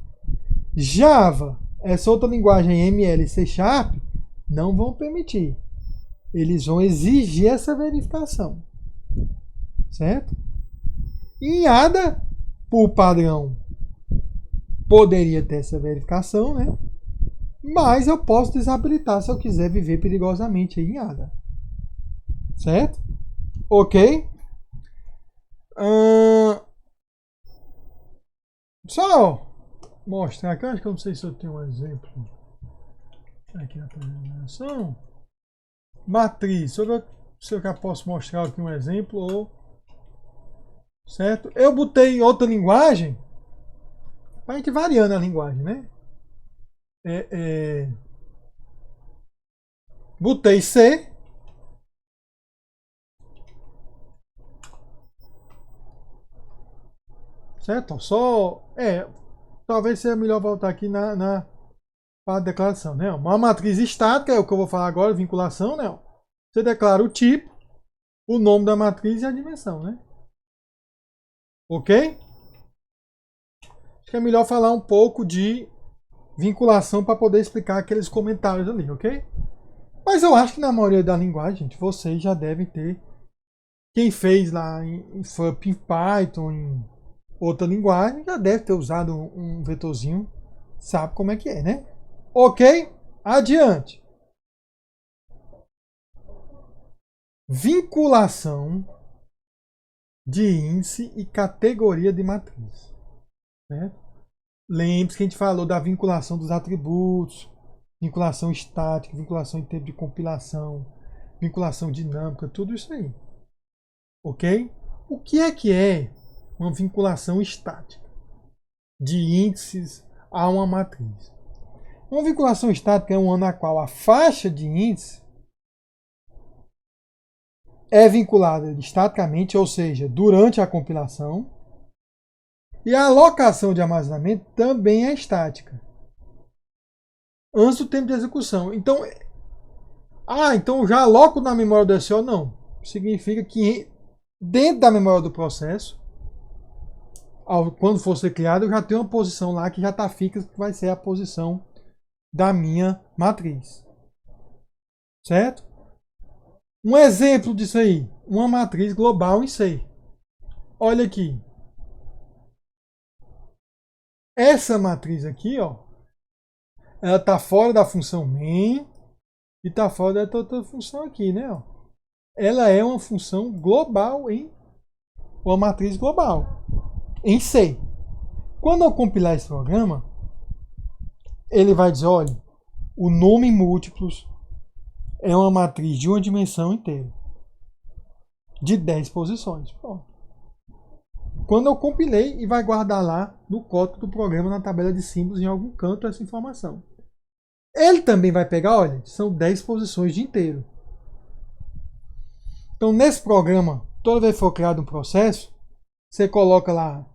Java, essa outra linguagem ML e C Sharp, não vão permitir. Eles vão exigir essa verificação. Certo? Em ADA, por padrão, poderia ter essa verificação, né? Mas eu posso desabilitar se eu quiser viver perigosamente aí em ADA. Certo? Ok? Só mostrar aqui, acho que eu não sei se eu tenho um exemplo aqui na apresentação. Matriz, se eu já posso mostrar aqui um exemplo ou certo? Eu botei outra linguagem para a gente variando a linguagem, né? Botei C. Certo? Talvez seja melhor voltar aqui na parte de declaração, né? Uma matriz estática é o que eu vou falar agora, vinculação, né? Você declara o tipo, o nome da matriz e a dimensão, né? Ok? Acho que é melhor falar um pouco de vinculação para poder explicar aqueles comentários ali, ok? Mas eu acho que na maioria da linguagem, gente, vocês já devem ter. Quem fez lá em FUP, em Python, em outra linguagem, já deve ter usado um vetorzinho, sabe como é que é, né? Ok? Adiante. Vinculação de índice e categoria de matriz. Né? Lembre-se que a gente falou da vinculação dos atributos, vinculação estática, vinculação em tempo de compilação, vinculação dinâmica, tudo isso aí. Ok? O que é uma vinculação estática de índices a uma matriz? Uma vinculação estática é um na qual a faixa de índice é vinculada estaticamente, ou seja, durante a compilação, e a alocação de armazenamento também é estática, antes do tempo de execução. Então eu já aloco na memória do SO? Não. Significa que dentro da memória do processo, quando for ser criado, eu já tenho uma posição lá que já está fixa, que vai ser a posição da minha matriz. Certo? Um exemplo disso aí, uma matriz global em C. Olha aqui. Essa matriz aqui, ó, ela está fora da função main e está fora da outra função aqui, né? Ó. Ela é uma função global uma matriz global em C. Quando eu compilar esse programa, ele vai dizer, olha, o nome em múltiplos é uma matriz de uma dimensão inteira, de 10 posições. Pronto. Quando eu compilei, e vai guardar lá no código do programa, na tabela de símbolos, em algum canto, essa informação. Ele também vai pegar, olha, são 10 posições de inteiro. Então, nesse programa, toda vez que for criado um processo, você coloca lá,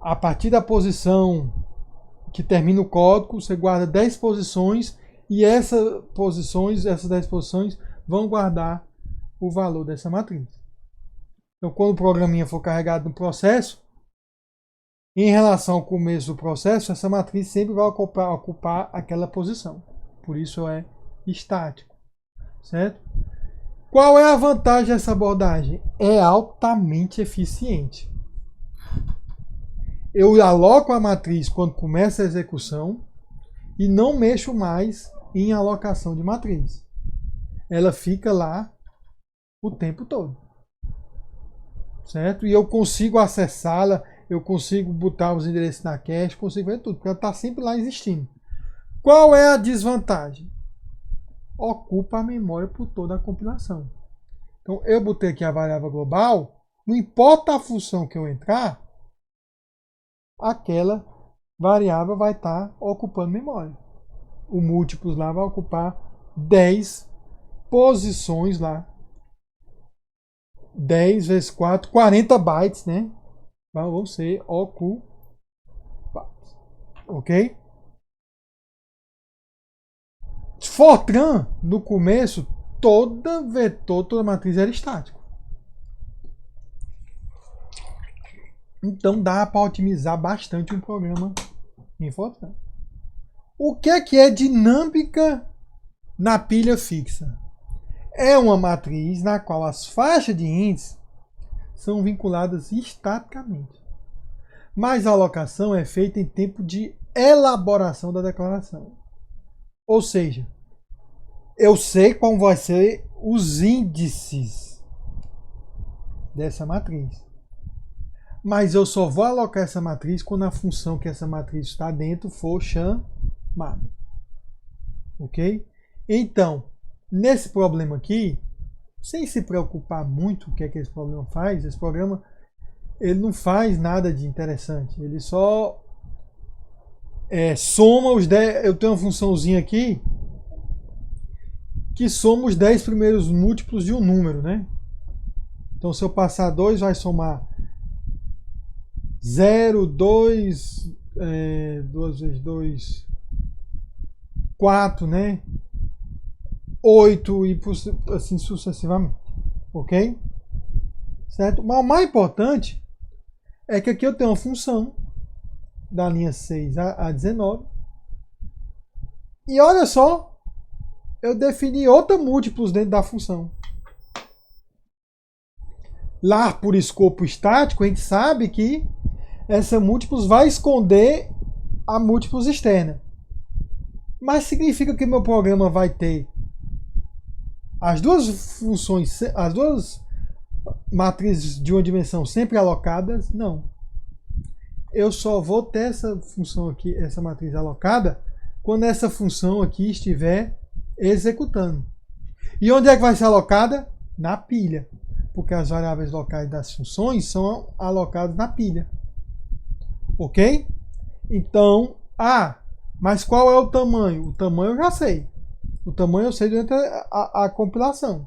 a partir da posição que termina o código, você guarda 10 posições, e essas 10 posições, vão guardar o valor dessa matriz. Então, quando o programinha for carregado no processo, em relação ao começo do processo, essa matriz sempre vai ocupar aquela posição. Por isso é estático, certo? Qual é a vantagem dessa abordagem? É altamente eficiente. Eu aloco a matriz quando começa a execução e não mexo mais em alocação de matriz. Ela fica lá o tempo todo, certo? E eu consigo acessá-la, eu consigo botar os endereços na cache, consigo ver tudo, porque ela está sempre lá existindo. Qual é a desvantagem? Ocupa a memória por toda a compilação. Então, eu botei aqui a variável global, não importa a função que eu entrar, aquela variável vai estar ocupando memória. O múltiplos lá vai ocupar 10 posições lá. 10 vezes 4, 40 bytes, né? Vão ser ocupados. Ok? Fortran, no começo, toda vetor, toda matriz era estático. Então dá para otimizar bastante um programa em Fortran. O que é dinâmica na pilha fixa? É uma matriz na qual as faixas de índice são vinculadas estaticamente. Mas a alocação é feita em tempo de elaboração da declaração. Ou seja, eu sei qual vai ser os índices dessa matriz. Mas eu só vou alocar essa matriz quando a função que essa matriz está dentro for chamada. Ok? Então, nesse problema aqui, sem se preocupar muito o que é que esse problema faz, esse programa ele não faz nada de interessante. Ele só soma os 10. Eu tenho uma funçãozinha aqui que soma os 10 primeiros múltiplos de um número, né? Então, se eu passar 2, vai somar 0, 2, 2 vezes 2, 4, né? 8 e assim sucessivamente. Ok? Certo? Mas o mais importante é que aqui eu tenho uma função da linha 6 a 19. E olha só, eu defini outros múltiplos dentro da função. Lá por escopo estático, a gente sabe que essa múltiplos vai esconder a múltiplos externa. Mas significa que meu programa vai ter as duas funções, as duas matrizes de uma dimensão sempre alocadas? Não. Eu só vou ter essa função aqui, essa matriz alocada, quando essa função aqui estiver executando. E onde é que vai ser alocada? Na pilha. Porque as variáveis locais das funções são alocadas na pilha. Ok? Então, mas qual é o tamanho? O tamanho eu já sei. O tamanho eu sei durante a compilação.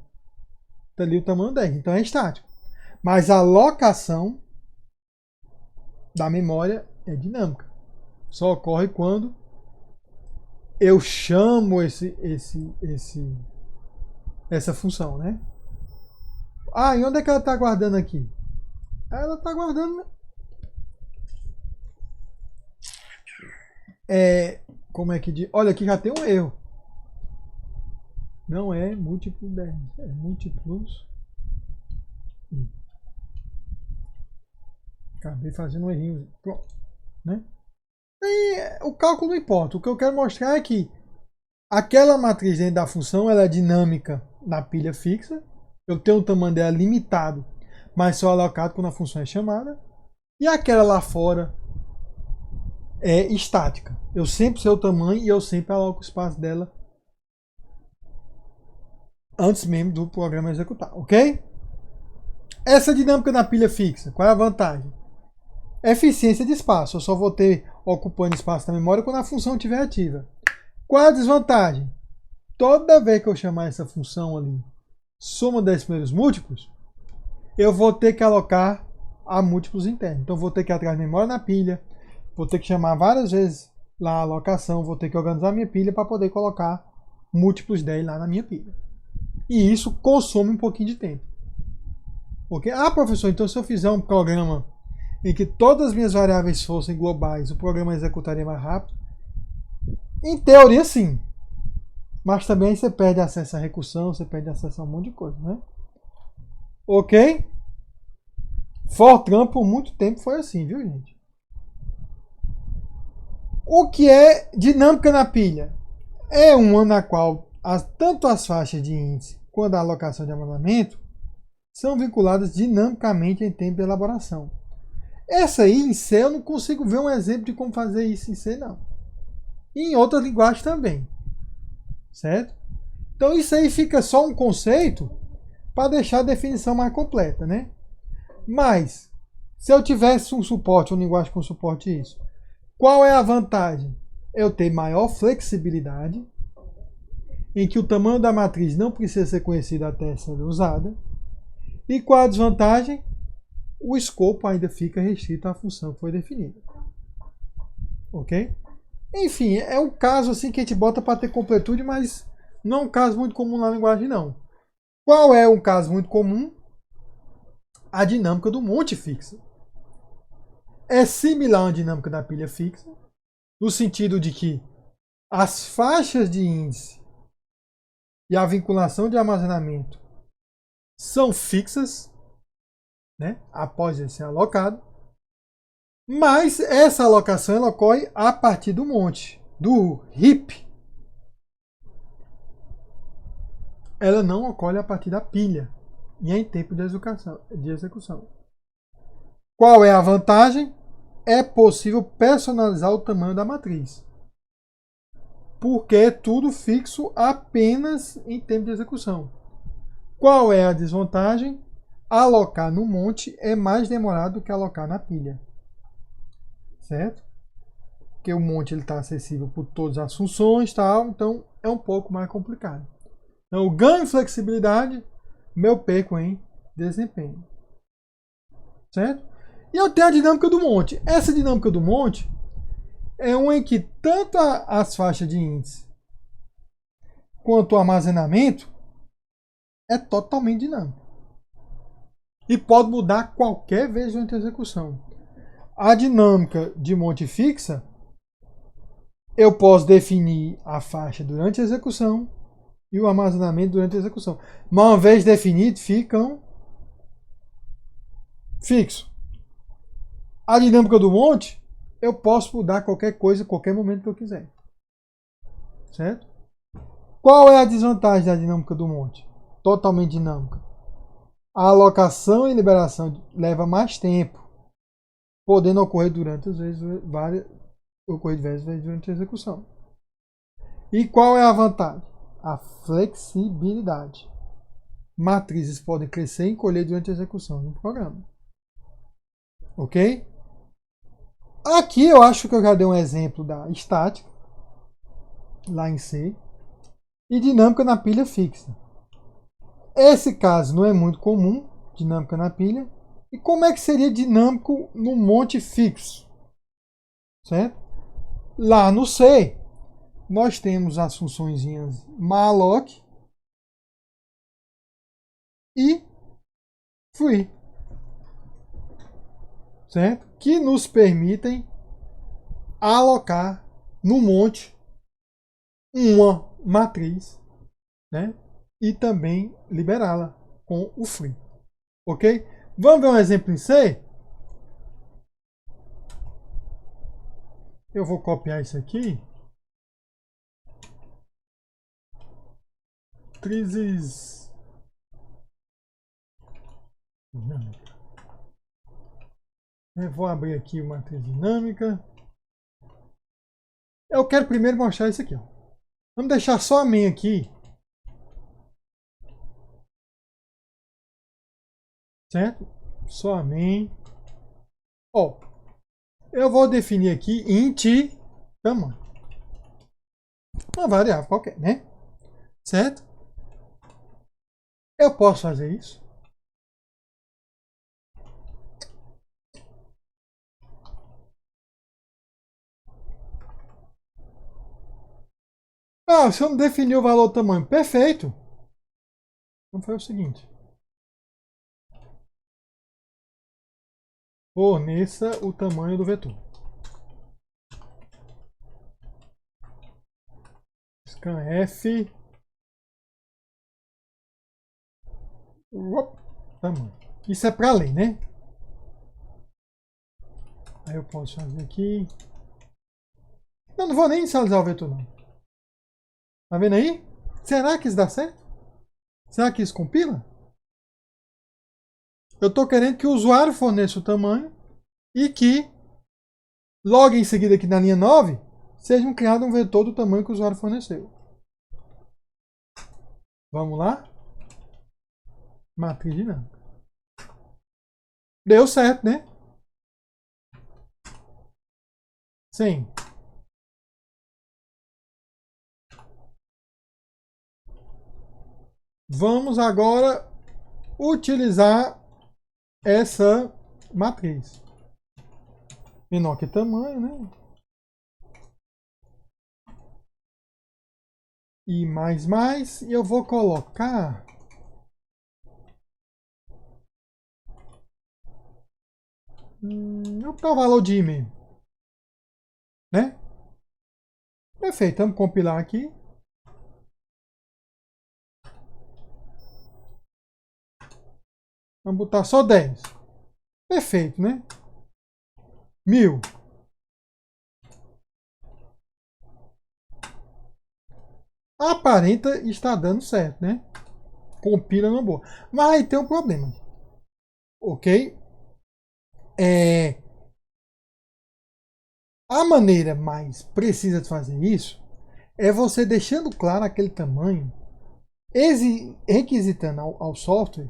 Está ali o tamanho 10. Então é estático. Mas a alocação da memória é dinâmica. Só ocorre quando eu chamo essa função, né? E onde é que ela está guardando aqui? Ela está guardando... como é que diz? Olha, aqui já tem um erro. Não é múltiplo 10, é múltiplos. Acabei fazendo um errinho. Pronto, né? E o cálculo não importa. O que eu quero mostrar é que aquela matriz dentro da função ela é dinâmica na pilha fixa. Eu tenho o tamanho dela limitado, mas só alocado quando a função é chamada. E aquela lá fora é estática. Eu sempre sei o tamanho e eu sempre aloco o espaço dela antes mesmo do programa executar, ok? Essa dinâmica na pilha fixa, qual é a vantagem? Eficiência de espaço. Eu só vou ter ocupando espaço na memória quando a função estiver ativa. Qual é a desvantagem? Toda vez que eu chamar essa função ali, soma 10 primeiros múltiplos, eu vou ter que alocar a múltiplos internos. Então, vou ter que ir atrás de memória na pilha, vou ter que chamar várias vezes lá a alocação, vou ter que organizar minha pilha para poder colocar múltiplos 10 lá na minha pilha. E isso consome um pouquinho de tempo. Ok? Professor, então se eu fizer um programa em que todas as minhas variáveis fossem globais, o programa executaria mais rápido? Em teoria, sim. Mas também você perde acesso à recursão, você perde acesso a um monte de coisa, né? Ok? Fortran por muito tempo foi assim, viu, gente? O que é dinâmica na pilha? É uma na qual tanto as faixas de índice quanto a alocação de armazenamento são vinculadas dinamicamente em tempo de elaboração. Essa aí em C eu não consigo ver um exemplo de como fazer isso em C, não. E em outras linguagens também. Certo? Então isso aí fica só um conceito para deixar a definição mais completa, né? Mas, se eu tivesse um suporte, uma linguagem com suporte isso, qual é a vantagem? Eu ter maior flexibilidade, em que o tamanho da matriz não precisa ser conhecido até ser usada. E qual a desvantagem? O escopo ainda fica restrito à função que foi definida. Ok? Enfim, é um caso assim que a gente bota para ter completude, mas não é um caso muito comum na linguagem, não. Qual é um caso muito comum? A dinâmica do monte fixa. É similar à dinâmica da pilha fixa, no sentido de que as faixas de índice e a vinculação de armazenamento são fixas, né, após ele ser alocado, mas essa alocação ela ocorre a partir do monte, do heap. Ela não ocorre a partir da pilha e em tempo de execução. Qual é a vantagem? É possível personalizar o tamanho da matriz, porque é tudo fixo apenas em tempo de execução. Qual é a desvantagem? Alocar no monte é mais demorado do que alocar na pilha. Certo? Porque o monte está acessível por todas as funções, tal, então é um pouco mais complicado. Então, eu ganho em flexibilidade, meu perco em desempenho. Certo? E eu tenho a dinâmica do monte. Essa dinâmica do monte é uma em que tanto as faixas de índice quanto o armazenamento é totalmente dinâmico. E pode mudar qualquer vez durante a execução. A dinâmica de monte fixa, eu posso definir a faixa durante a execução e o armazenamento durante a execução. Mas uma vez definido, ficam fixos. A dinâmica do monte, eu posso mudar qualquer coisa, qualquer momento que eu quiser. Certo? Qual é a desvantagem da dinâmica do monte? Totalmente dinâmica. A alocação e liberação leva mais tempo, podendo ocorrer durante diversas vezes durante a execução. E qual é a vantagem? A flexibilidade. Matrizes podem crescer e encolher durante a execução do programa. Ok? Aqui eu acho que eu já dei um exemplo da estática, lá em C, e dinâmica na pilha fixa. Esse caso não é muito comum, dinâmica na pilha. E como é que seria dinâmico no monte fixo? Certo? Lá no C, nós temos as funções malloc e free, certo? Que nos permitem alocar no monte uma matriz, né? E também liberá-la com o free. Ok? Vamos ver um exemplo em C? Eu vou copiar isso aqui. Matrizes dinâmica. Eu vou abrir aqui uma matriz dinâmica. Eu quero primeiro mostrar isso aqui. Ó. Vamos deixar só a main aqui. Certo? Só a main. Ó, eu vou definir aqui int tamanho. Uma variável qualquer, né? Certo? Eu posso fazer isso. Ah, se eu não definir o valor tamanho, perfeito. Vamos fazer o seguinte. forneça o tamanho do vetor. Scanf. Tamanho. Isso é para ler, né? Aí eu posso fazer aqui. Não vou nem inicializar o vetor, não. Tá vendo aí? Será que isso dá certo? Será que isso compila? Eu estou querendo que o usuário forneça o tamanho e que, logo em seguida aqui na linha 9, seja criado um vetor do tamanho que o usuário forneceu. Vamos lá? Matriz dinâmica. Deu certo, né? Sim. Vamos agora utilizar essa matriz. Menor que tamanho, né? E mais, e eu vou colocar vou botar o valor de I, né? Perfeito, vamos compilar aqui. Vamos botar só 10. Perfeito, né? 1000. Aparenta estar dando certo, né? Compila numa boa. Mas aí tem um problema. Ok? A maneira mais precisa de fazer isso é você deixando claro aquele tamanho, requisitando ao software,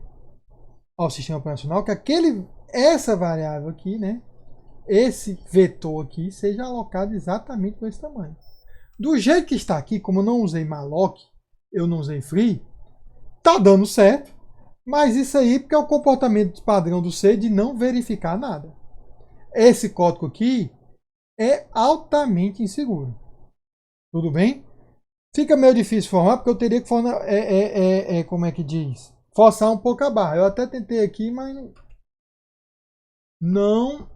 ao sistema operacional, que essa variável aqui, né? Esse vetor aqui seja alocado exatamente com esse tamanho. Do jeito que está aqui, como eu não usei malloc, eu não usei free, tá dando certo, mas isso aí porque é o comportamento padrão do C de não verificar nada. Esse código aqui é altamente inseguro. Tudo bem? Fica meio difícil formar, porque eu teria que formar, como é que diz? Forçar um pouco a barra. Eu até tentei aqui, mas não.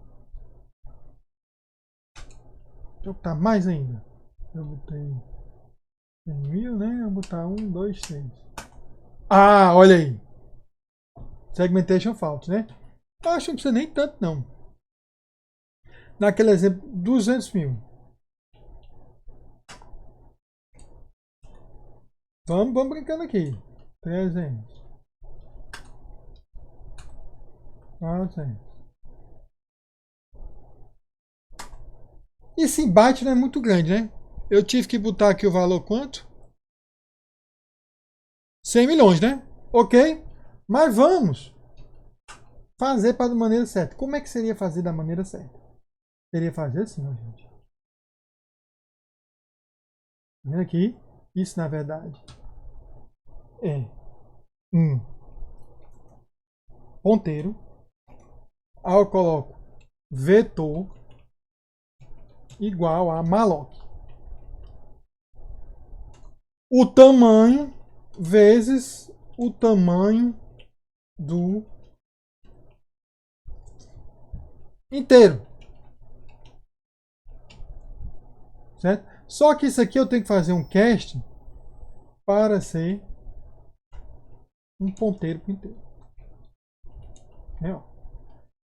Deixa eu botar mais ainda. Eu botei 100.000, né? Eu vou botar 1, 2, 3. Ah, olha aí. Segmentation fault, né? Eu acho que não precisa nem tanto, não. Naquele exemplo, 200.000. Vamos brincando aqui. 300. 400. Esse byte não é muito grande, né? Eu tive que botar aqui o valor quanto? 100 milhões, né? Ok? Mas vamos fazer para da maneira certa. Como é que seria fazer da maneira certa? Seria fazer assim, ó, gente. Tá vendo aqui? Isso, na verdade, é um ponteiro. Aí eu coloco vetor igual a malloc. O tamanho vezes o tamanho do inteiro. Certo? Só que isso aqui eu tenho que fazer um cast para ser um ponteiro para inteiro.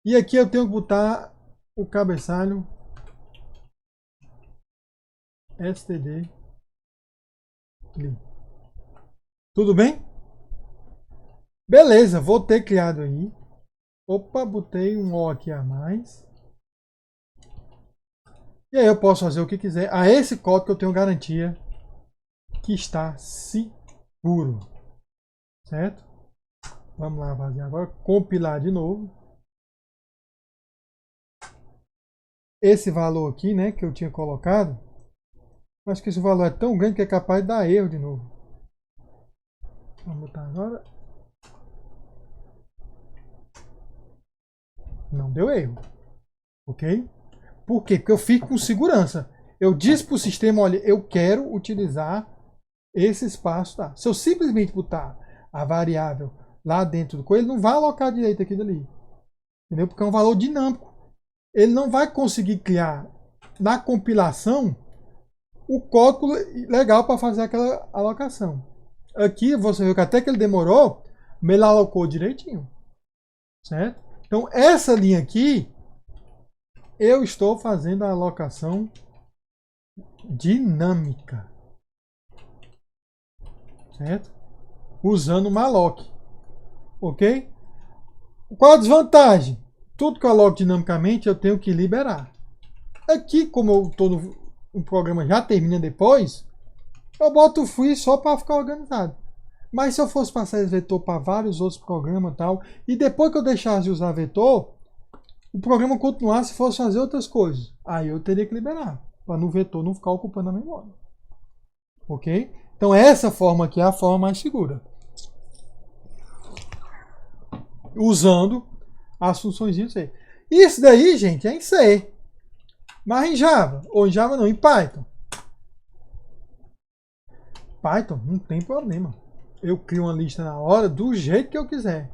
E aqui eu tenho que botar o cabeçalho std. Tudo bem? Beleza, vou ter criado aí. Opa, botei um O aqui a mais. E aí eu posso fazer o que quiser. A esse código eu tenho garantia que está seguro. Certo? Vamos lá fazer agora. Compilar de novo. Esse valor aqui, né, que eu tinha colocado. Acho que esse valor é tão grande que é capaz de dar erro de novo. Vamos botar agora. Não deu erro. Ok? Por quê? Porque eu fico com segurança. Eu disse para o sistema, olha, eu quero utilizar esse espaço. Tá? Se eu simplesmente botar a variável lá dentro do coelho, ele não vai alocar direito aqui dali. Entendeu? Porque é um valor dinâmico. ele não vai conseguir criar na compilação o código legal para fazer aquela alocação. Aqui você viu que até que ele demorou, mas ele alocou direitinho. Certo? Então essa linha aqui, eu estou fazendo a alocação dinâmica. Certo? Usando malloc. Ok? Qual a desvantagem? Tudo que eu aloco dinamicamente eu tenho que liberar. Aqui, como eu estou no programa já termina depois, eu boto o free só para ficar organizado. Mas se eu fosse passar esse vetor para vários outros programas e tal, e depois que eu deixasse de usar vetor, o programa continuasse e fosse fazer outras coisas, aí eu teria que liberar, para no vetor não ficar ocupando a memória. Ok? Então essa forma aqui é a forma mais segura. Usando as funções de C. Isso daí, gente, é em C. Mas em Java, ou em Java não, em Python. Python não tem problema. Eu crio uma lista na hora do jeito que eu quiser.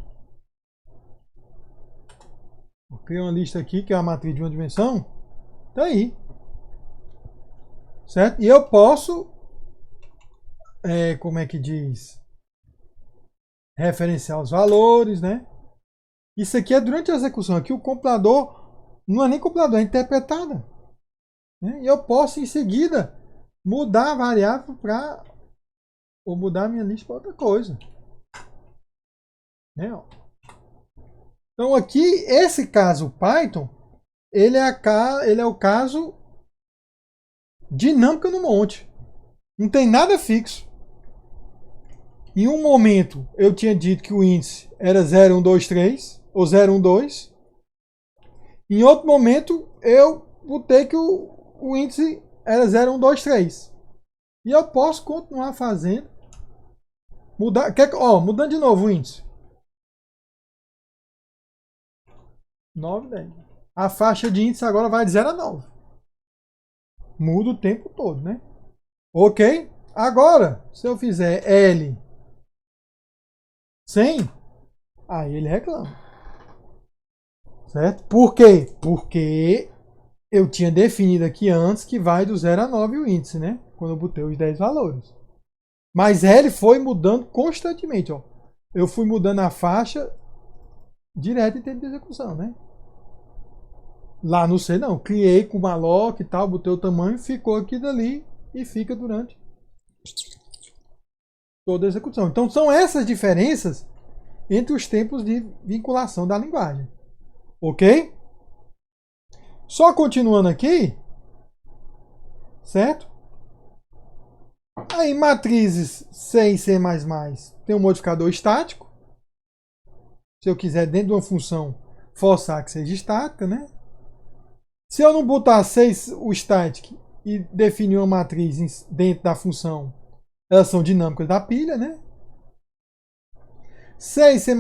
Eu crio uma lista aqui que é a matriz de uma dimensão. Tá aí. Certo? E eu posso, como é que diz? Referenciar os valores, né? Isso aqui é durante a execução. Aqui o compilador não é nem compilador, é interpretada. Né? E eu posso em seguida mudar a variável para ou mudar a minha lista para outra coisa. Né? Então aqui, esse caso Python, ele é o caso dinâmica no monte. Não tem nada fixo. Em um momento eu tinha dito que o índice era 0, 1, 2, 3 ou 0, 1, 2. Em outro momento eu botei que o índice era 0, 1, 2, 3. E eu posso continuar fazendo. Mudando de novo o índice. 9, 10. A faixa de índice agora vai de 0 a 9. Muda o tempo todo, né? Ok? Agora, se eu fizer L 100, aí ele reclama. Certo? Por quê? Porque eu tinha definido aqui antes que vai do 0 a 9 o índice, né? Quando eu botei os 10 valores. Mas L foi mudando constantemente, ó. Eu fui mudando a faixa direto em tempo de execução, né? Lá no C não, criei com malloc e tal, botei o tamanho, ficou aqui dali e fica durante toda a execução. Então são essas diferenças entre os tempos de vinculação da linguagem. Ok? Só continuando aqui, certo? Aí matrizes C e C++ tem um modificador estático. Se eu quiser dentro de uma função forçar que seja estática, né? Se eu não botar o static e definir uma matriz dentro da função, elas são dinâmicas da pilha, né? C e C++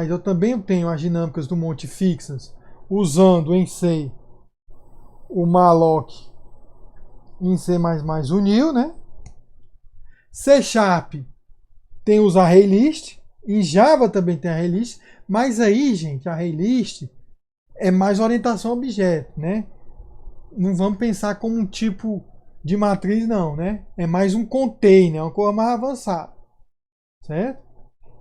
eu também tenho as dinâmicas do monte fixas, usando em C o malloc e em C++ o new, né? C# tem os arraylist, em Java também tem arraylist, mas aí, gente, arraylist é mais orientação a objeto, né? Não vamos pensar como um tipo de matriz, não, né? É mais um container, uma coisa mais avançada, certo?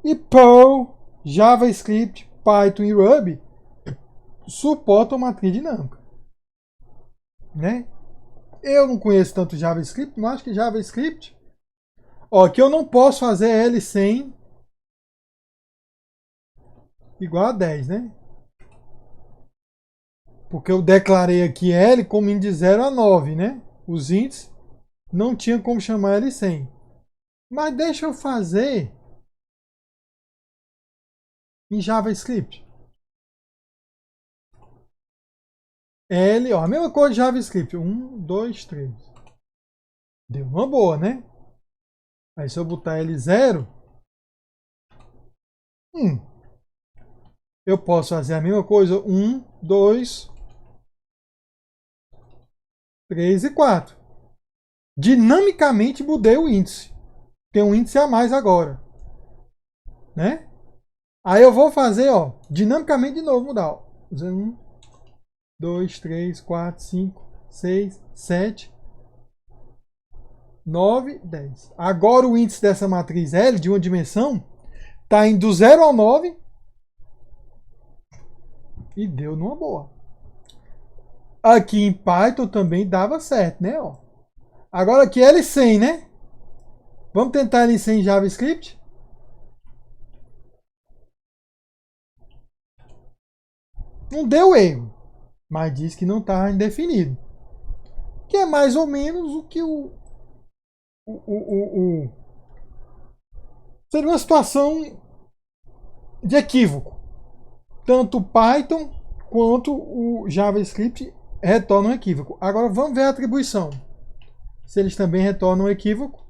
E Perl, JavaScript, Python e Ruby suportam matriz dinâmica, né? Eu não conheço tanto JavaScript, mas acho que JavaScript, ó, que eu não posso fazer L100 igual a 10, né? Porque eu declarei aqui L como índice de 0 a 9, né? Os índices não tinha como chamar L100. Mas deixa eu fazer em JavaScript. L, ó, a mesma coisa de JavaScript. 1, 2, 3. Deu uma boa, né? Aí se eu botar L0, eu posso fazer a mesma coisa. 1, 2, 3 e 4. Dinamicamente mudei o índice. Tem um índice a mais agora. Né? Aí eu vou fazer, ó, dinamicamente de novo mudar. Ó. 1, 2, 3, 4, 5, 6, 7, 9, 10. Agora o índice dessa matriz L de uma dimensão está indo do 0 ao 9 e deu numa boa. Aqui em Python também dava certo, né? Ó. Agora aqui é L100, né? Vamos tentar L100 em JavaScript? Não deu erro, mas diz que não está indefinido. Que é mais ou menos o que seria uma situação de equívoco. Tanto o Python quanto o JavaScript retornam equívoco. Agora vamos ver a atribuição. Se eles também retornam equívoco.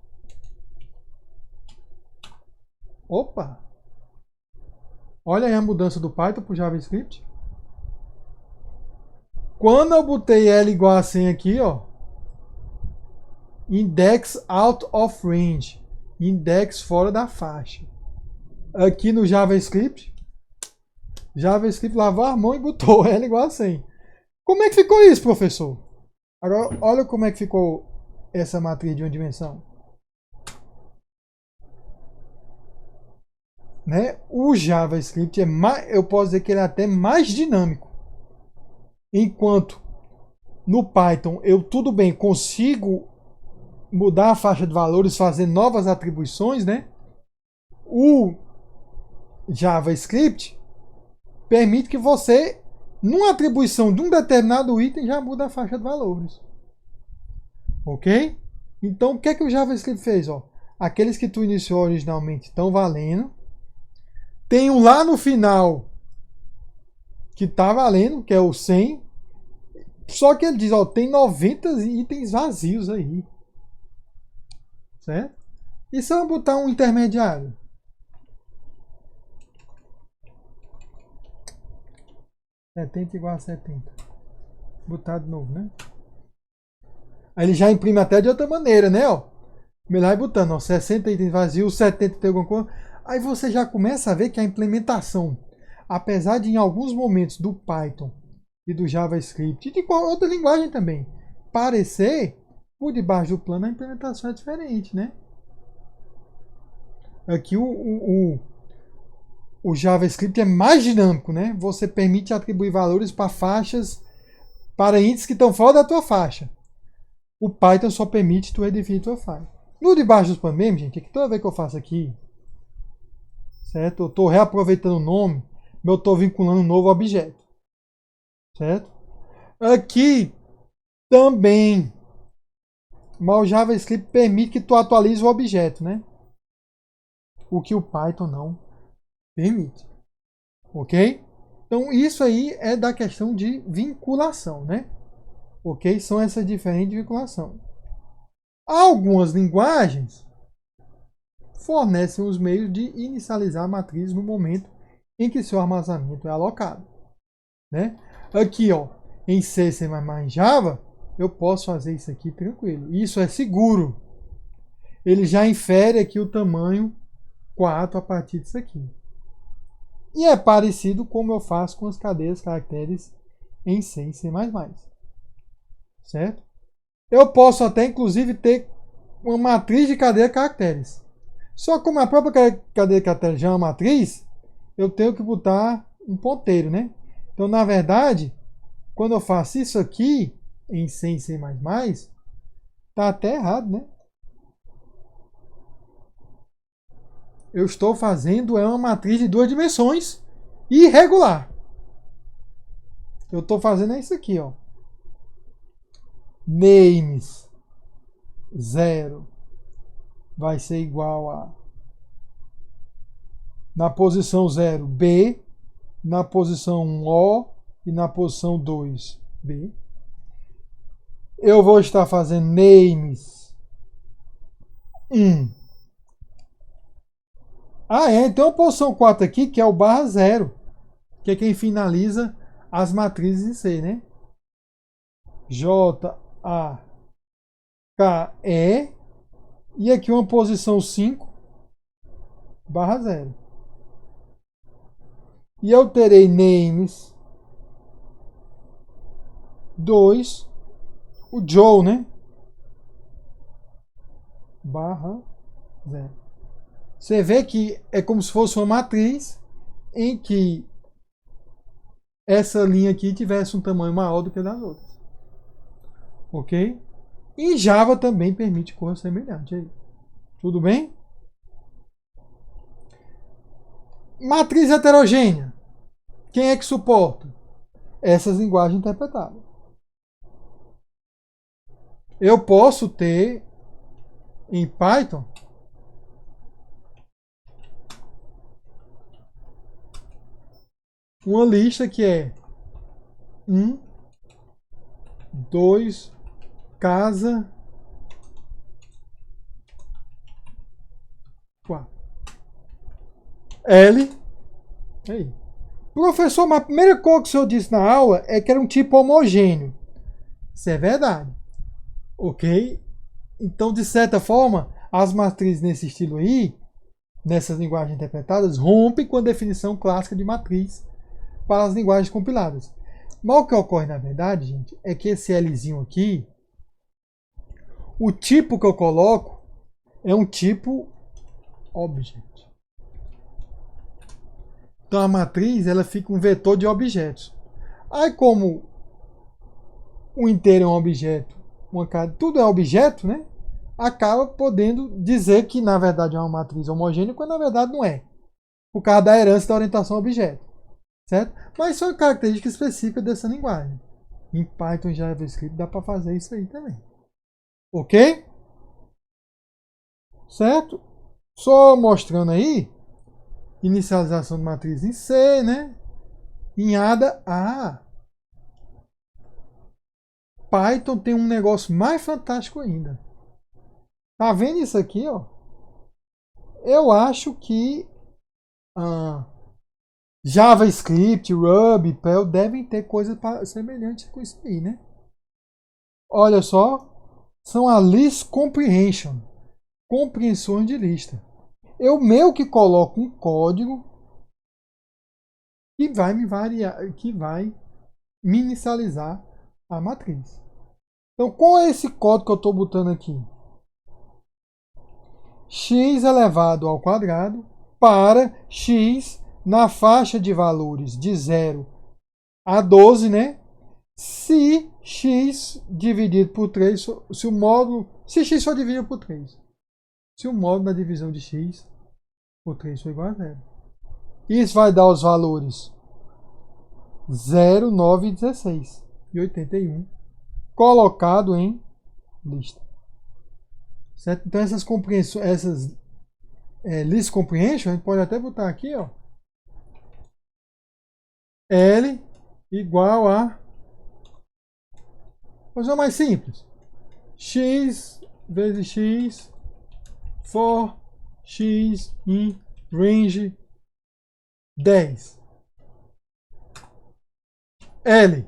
Opa! Olha aí a mudança do Python para o JavaScript. Quando eu botei L igual a 100 aqui, ó, index out of range, index fora da faixa. Aqui no JavaScript lavou a mão e botou L igual a 100. Como é que ficou isso, professor? Agora, olha como é que ficou essa matriz de uma dimensão. Né? O JavaScript é mais, eu posso dizer que ele é até mais dinâmico. Enquanto no Python eu tudo bem consigo mudar a faixa de valores, fazer novas atribuições, né? O JavaScript permite que você, numa atribuição de um determinado item, já muda a faixa de valores. Ok? Então, o que é que o JavaScript fez? Ó? Aqueles que tu iniciou originalmente estão valendo. Tem um lá no final que está valendo, que é o 100. Só que ele diz, ó, tem 90 itens vazios aí. Certo? E se eu botar um intermediário? (70 igual a 70). Botar de novo, né? Aí ele já imprime até de outra maneira, né? Ó, melhor ir botando, ó, 60 itens vazios, 70 tem alguma coisa. Aí você já começa a ver que a implementação, apesar de em alguns momentos do Python e do JavaScript, e de outra linguagem também, parecer, por debaixo do plano a implementação é diferente, né? Aqui o JavaScript é mais dinâmico, né? Você permite atribuir valores para faixas, para índices que estão fora da tua faixa. O Python só permite tu redefinir tua faixa. No debaixo dos panos mesmo, gente, é que toda vez que eu faço aqui, certo? Eu estou reaproveitando o nome, eu estou vinculando um novo objeto, certo? Aqui também, mas o JavaScript permite que tu atualize o objeto, né? O que o Python não permite, ok? Então isso aí é da questão de vinculação, né? Ok? São essas diferentes vinculações. Algumas linguagens fornecem os meios de inicializar a matriz no momento em que seu armazenamento é alocado, né? Aqui, ó, em C, C++, em Java, eu posso fazer isso aqui tranquilo. Isso é seguro. Ele já infere aqui o tamanho 4 a partir disso aqui. E é parecido como eu faço com as cadeias caracteres em C e C++. Certo? Eu posso até, inclusive, ter uma matriz de cadeia caracteres. Só como a própria cadeia caracteres já é uma matriz, eu tenho que botar um ponteiro, né? Então, na verdade, quando eu faço isso aqui em C e C++, tá até errado, né? Eu estou fazendo uma matriz de 2 dimensões irregular. Eu estou fazendo isso aqui, ó. Names 0 vai ser igual a, na posição 0, B, na posição 1, O e na posição 2, B. Eu vou estar fazendo names 1. Tem uma posição 4 aqui, que é o barra 0, que é quem finaliza as matrizes em C, né? J, A, K, E. E aqui uma posição 5, barra 0. E eu terei names 2, o Joe, né? Barra 0. Você vê que é como se fosse uma matriz em que essa linha aqui tivesse um tamanho maior do que das outras. Ok? E Java também permite cor semelhante. Aí. Tudo bem? Matriz heterogênea. Quem é que suporta? Essas linguagens interpretadas. Eu posso ter em Python uma lista que é 1, 2, casa, 4. L. Aí. Professor, mas a primeira coisa que o senhor disse na aula é que era um tipo homogêneo. Isso é verdade. Ok? Então, de certa forma, as matrizes nesse estilo aí, nessas linguagens interpretadas, rompem com a definição clássica de matriz para as linguagens compiladas. Mas o que ocorre, na verdade, gente, é que esse Lzinho aqui, o tipo que eu coloco é um tipo object. Então a matriz ela fica um vetor de objetos. Aí como o inteiro é um objeto, tudo é objeto, né? Acaba podendo dizer que na verdade é uma matriz homogênea, quando na verdade não é. Por causa da herança da orientação a objeto. Certo? Mas isso é uma característica específica dessa linguagem. Em Python e JavaScript dá para fazer isso aí também. Ok? Certo? Só mostrando aí, inicialização de matriz em C, né? Em ADA, Python tem um negócio mais fantástico ainda. Tá vendo isso aqui, ó? Eu acho que JavaScript, Ruby, Perl devem ter coisas semelhantes com isso aí, né? Olha só, são a list comprehension, compreensões de lista. Eu meio que coloco um código que vai me variar, que vai me inicializar a matriz. Então, qual é esse código que eu estou botando aqui? X elevado ao quadrado para x na faixa de valores de 0 a 12, né? Se x dividido por 3, se x for dividido por 3. Se o módulo da divisão de x por 3 for igual a 0. Isso vai dar os valores 0, 9 e 16 e 81 colocado em lista. Certo? Então essas compreensões, list comprehension, a gente pode até botar aqui, ó, L igual a, coisa mais simples, x vezes x for x in range 10. L,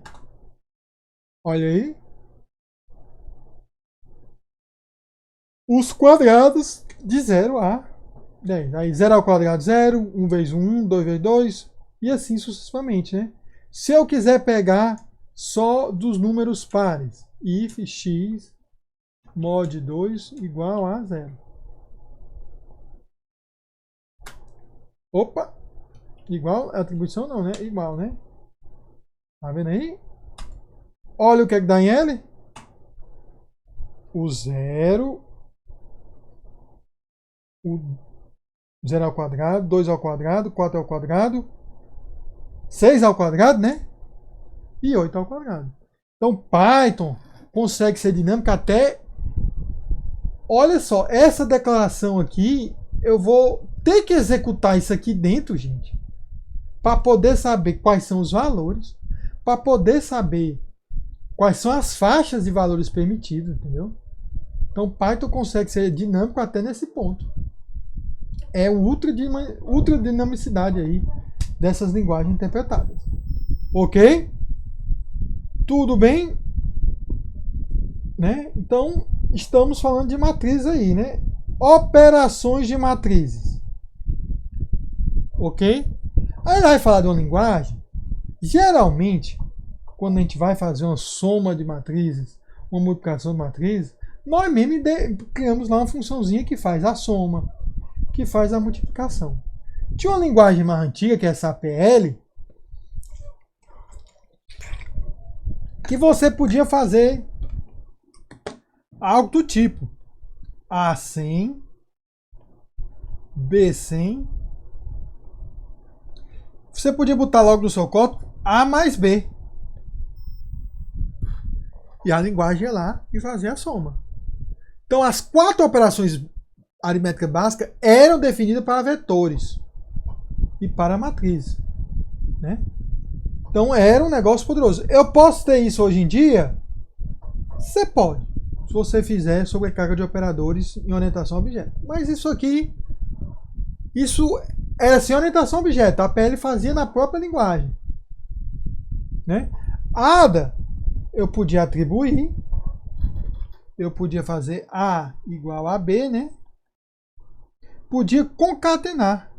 olha aí, os quadrados de 0 a 10. Aí 0 ao quadrado 0, 1 vezes 1, 2 vezes 2, e assim sucessivamente, né? Se eu quiser pegar só dos números pares, if x mod 2 igual a 0. Opa! Igual, atribuição não, né? Igual, né? Tá vendo aí? Olha o que é que dá em L. O 0, o 0 ao quadrado, 2 ao quadrado, 4 ao quadrado, 6 ao quadrado, né? E 8 ao quadrado. Então, Python consegue ser dinâmico até... Olha só, essa declaração aqui, eu vou ter que executar isso aqui dentro, gente, para poder saber quais são os valores, para poder saber quais são as faixas de valores permitidos, entendeu? Então, Python consegue ser dinâmico até nesse ponto. É ultra dinamicidade aí dessas linguagens interpretadas. Ok? Tudo bem? Né? Então, estamos falando de matrizes aí, né? Operações de matrizes. Ok? Aí vai falar de uma linguagem. Geralmente, quando a gente vai fazer uma soma de matrizes, uma multiplicação de matrizes, nós mesmos criamos lá uma funçãozinha que faz a soma, que faz a multiplicação. Tinha uma linguagem mais antiga, que é essa APL, que você podia fazer algo do tipo A100, B100. Você podia botar logo no seu código A mais B. E a linguagem ia lá e fazer a soma. Então, as 4 operações aritméticas básicas eram definidas para vetores e para matrizes, né? Então, era um negócio poderoso. Eu posso ter isso hoje em dia? Você pode, se você fizer sobrecarga de operadores em orientação a objeto. Mas isso aqui, isso era sem orientação a objeto. A APL fazia na própria linguagem, né? A ADA, eu podia atribuir, eu podia fazer A igual a B, né? Podia concatenar,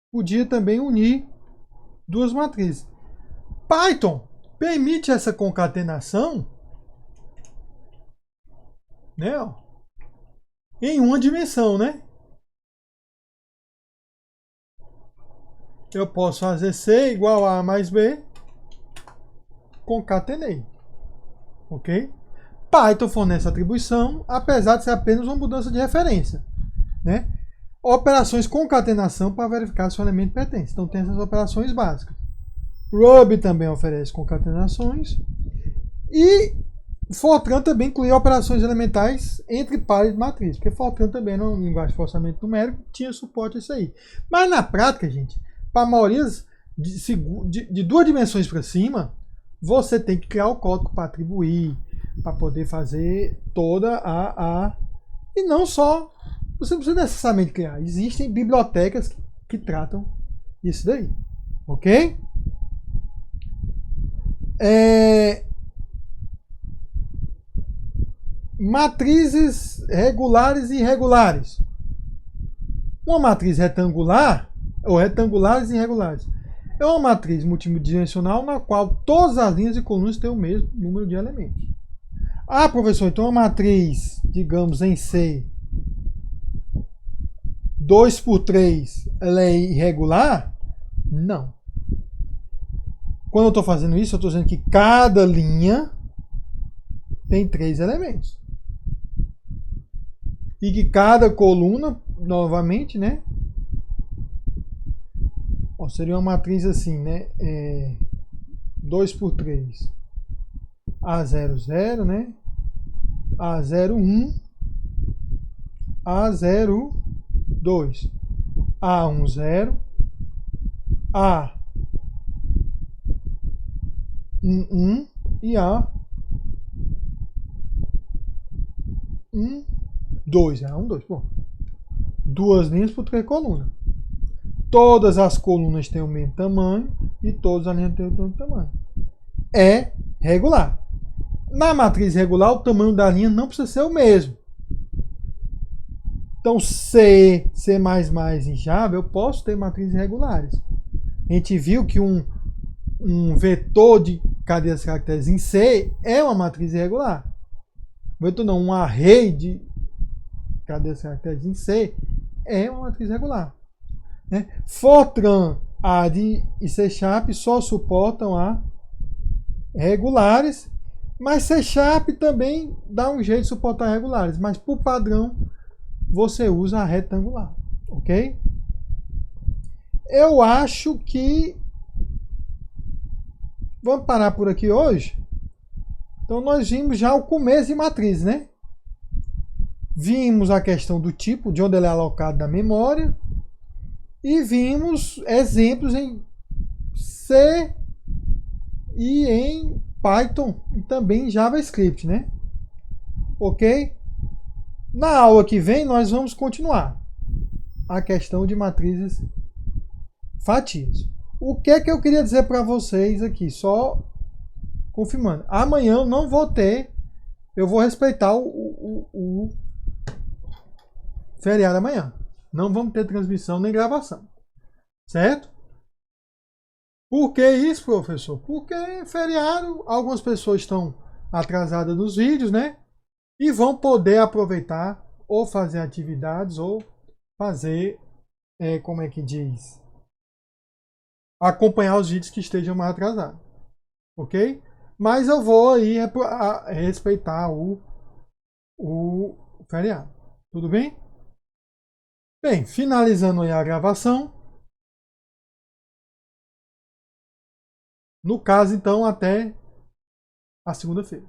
podia também unir duas matrizes. Python permite essa concatenação, né, ó, em uma dimensão, né? Eu posso fazer C igual a mais B, concatenei, ok? Python fornece atribuição, apesar de ser apenas uma mudança de referência, né? Operações concatenação para verificar se o elemento pertence. Então tem essas operações básicas. Ruby também oferece concatenações. E Fortran também inclui operações elementais entre pares de matriz. Porque Fortran também, numa linguagem de forçamento numérico, tinha suporte a isso aí. Mas na prática, gente, para a maioria de 2 dimensões para cima, você tem que criar o código para atribuir, para poder fazer toda a... E não só... Você não precisa necessariamente criar. Existem bibliotecas que tratam isso daí. Ok? Matrizes regulares e irregulares. Uma matriz retangular, ou retangulares e irregulares, é uma matriz multidimensional na qual todas as linhas e colunas têm o mesmo número de elementos. Ah, professor, então uma matriz, digamos, em C, 2 por 3, ela é irregular? Não. Quando eu estou fazendo isso, eu estou dizendo que cada linha tem 3 elementos. E que cada coluna, novamente, né? Ó, seria uma matriz assim, né? 2 por 3. A0, 0, né? A0, 1. A0, 2. A1, 0. A1, 1. E A1, 2. A1, 2. Bom, 2 linhas por 3 colunas. Todas as colunas têm o mesmo tamanho e todas as linhas têm o mesmo tamanho. É regular. Na matriz regular, o tamanho da linha não precisa ser o mesmo. Então, C, C++ em Java, eu posso ter matrizes regulares. A gente viu que um vetor de cadeia de caracteres em C é uma matriz irregular. Vetor não, um array de cadeia de caracteres em C é uma matriz regular. Né? Fortran, AD e C# só suportam a regulares, mas C# também dá um jeito de suportar regulares, mas por padrão você usa a retangular, ok? Eu acho que vamos parar por aqui hoje. Então nós vimos já o começo de matriz, né? Vimos a questão do tipo, de onde ele é alocado na memória, e vimos exemplos em C e em Python e também em JavaScript, né? Ok? Na aula que vem nós vamos continuar a questão de matrizes fatias. O que é que eu queria dizer para vocês aqui? Só confirmando. Amanhã eu não vou ter, eu vou respeitar o feriado amanhã. Não vamos ter transmissão nem gravação. Certo? Por que isso, professor? Porque feriado, algumas pessoas estão atrasadas nos vídeos, né? E vão poder aproveitar ou fazer atividades ou fazer, como é que diz? Acompanhar os vídeos que estejam mais atrasados. Ok? Mas eu vou aí respeitar o feriado. Tudo bem? Bem, finalizando aí a gravação. No caso, então, até a segunda-feira.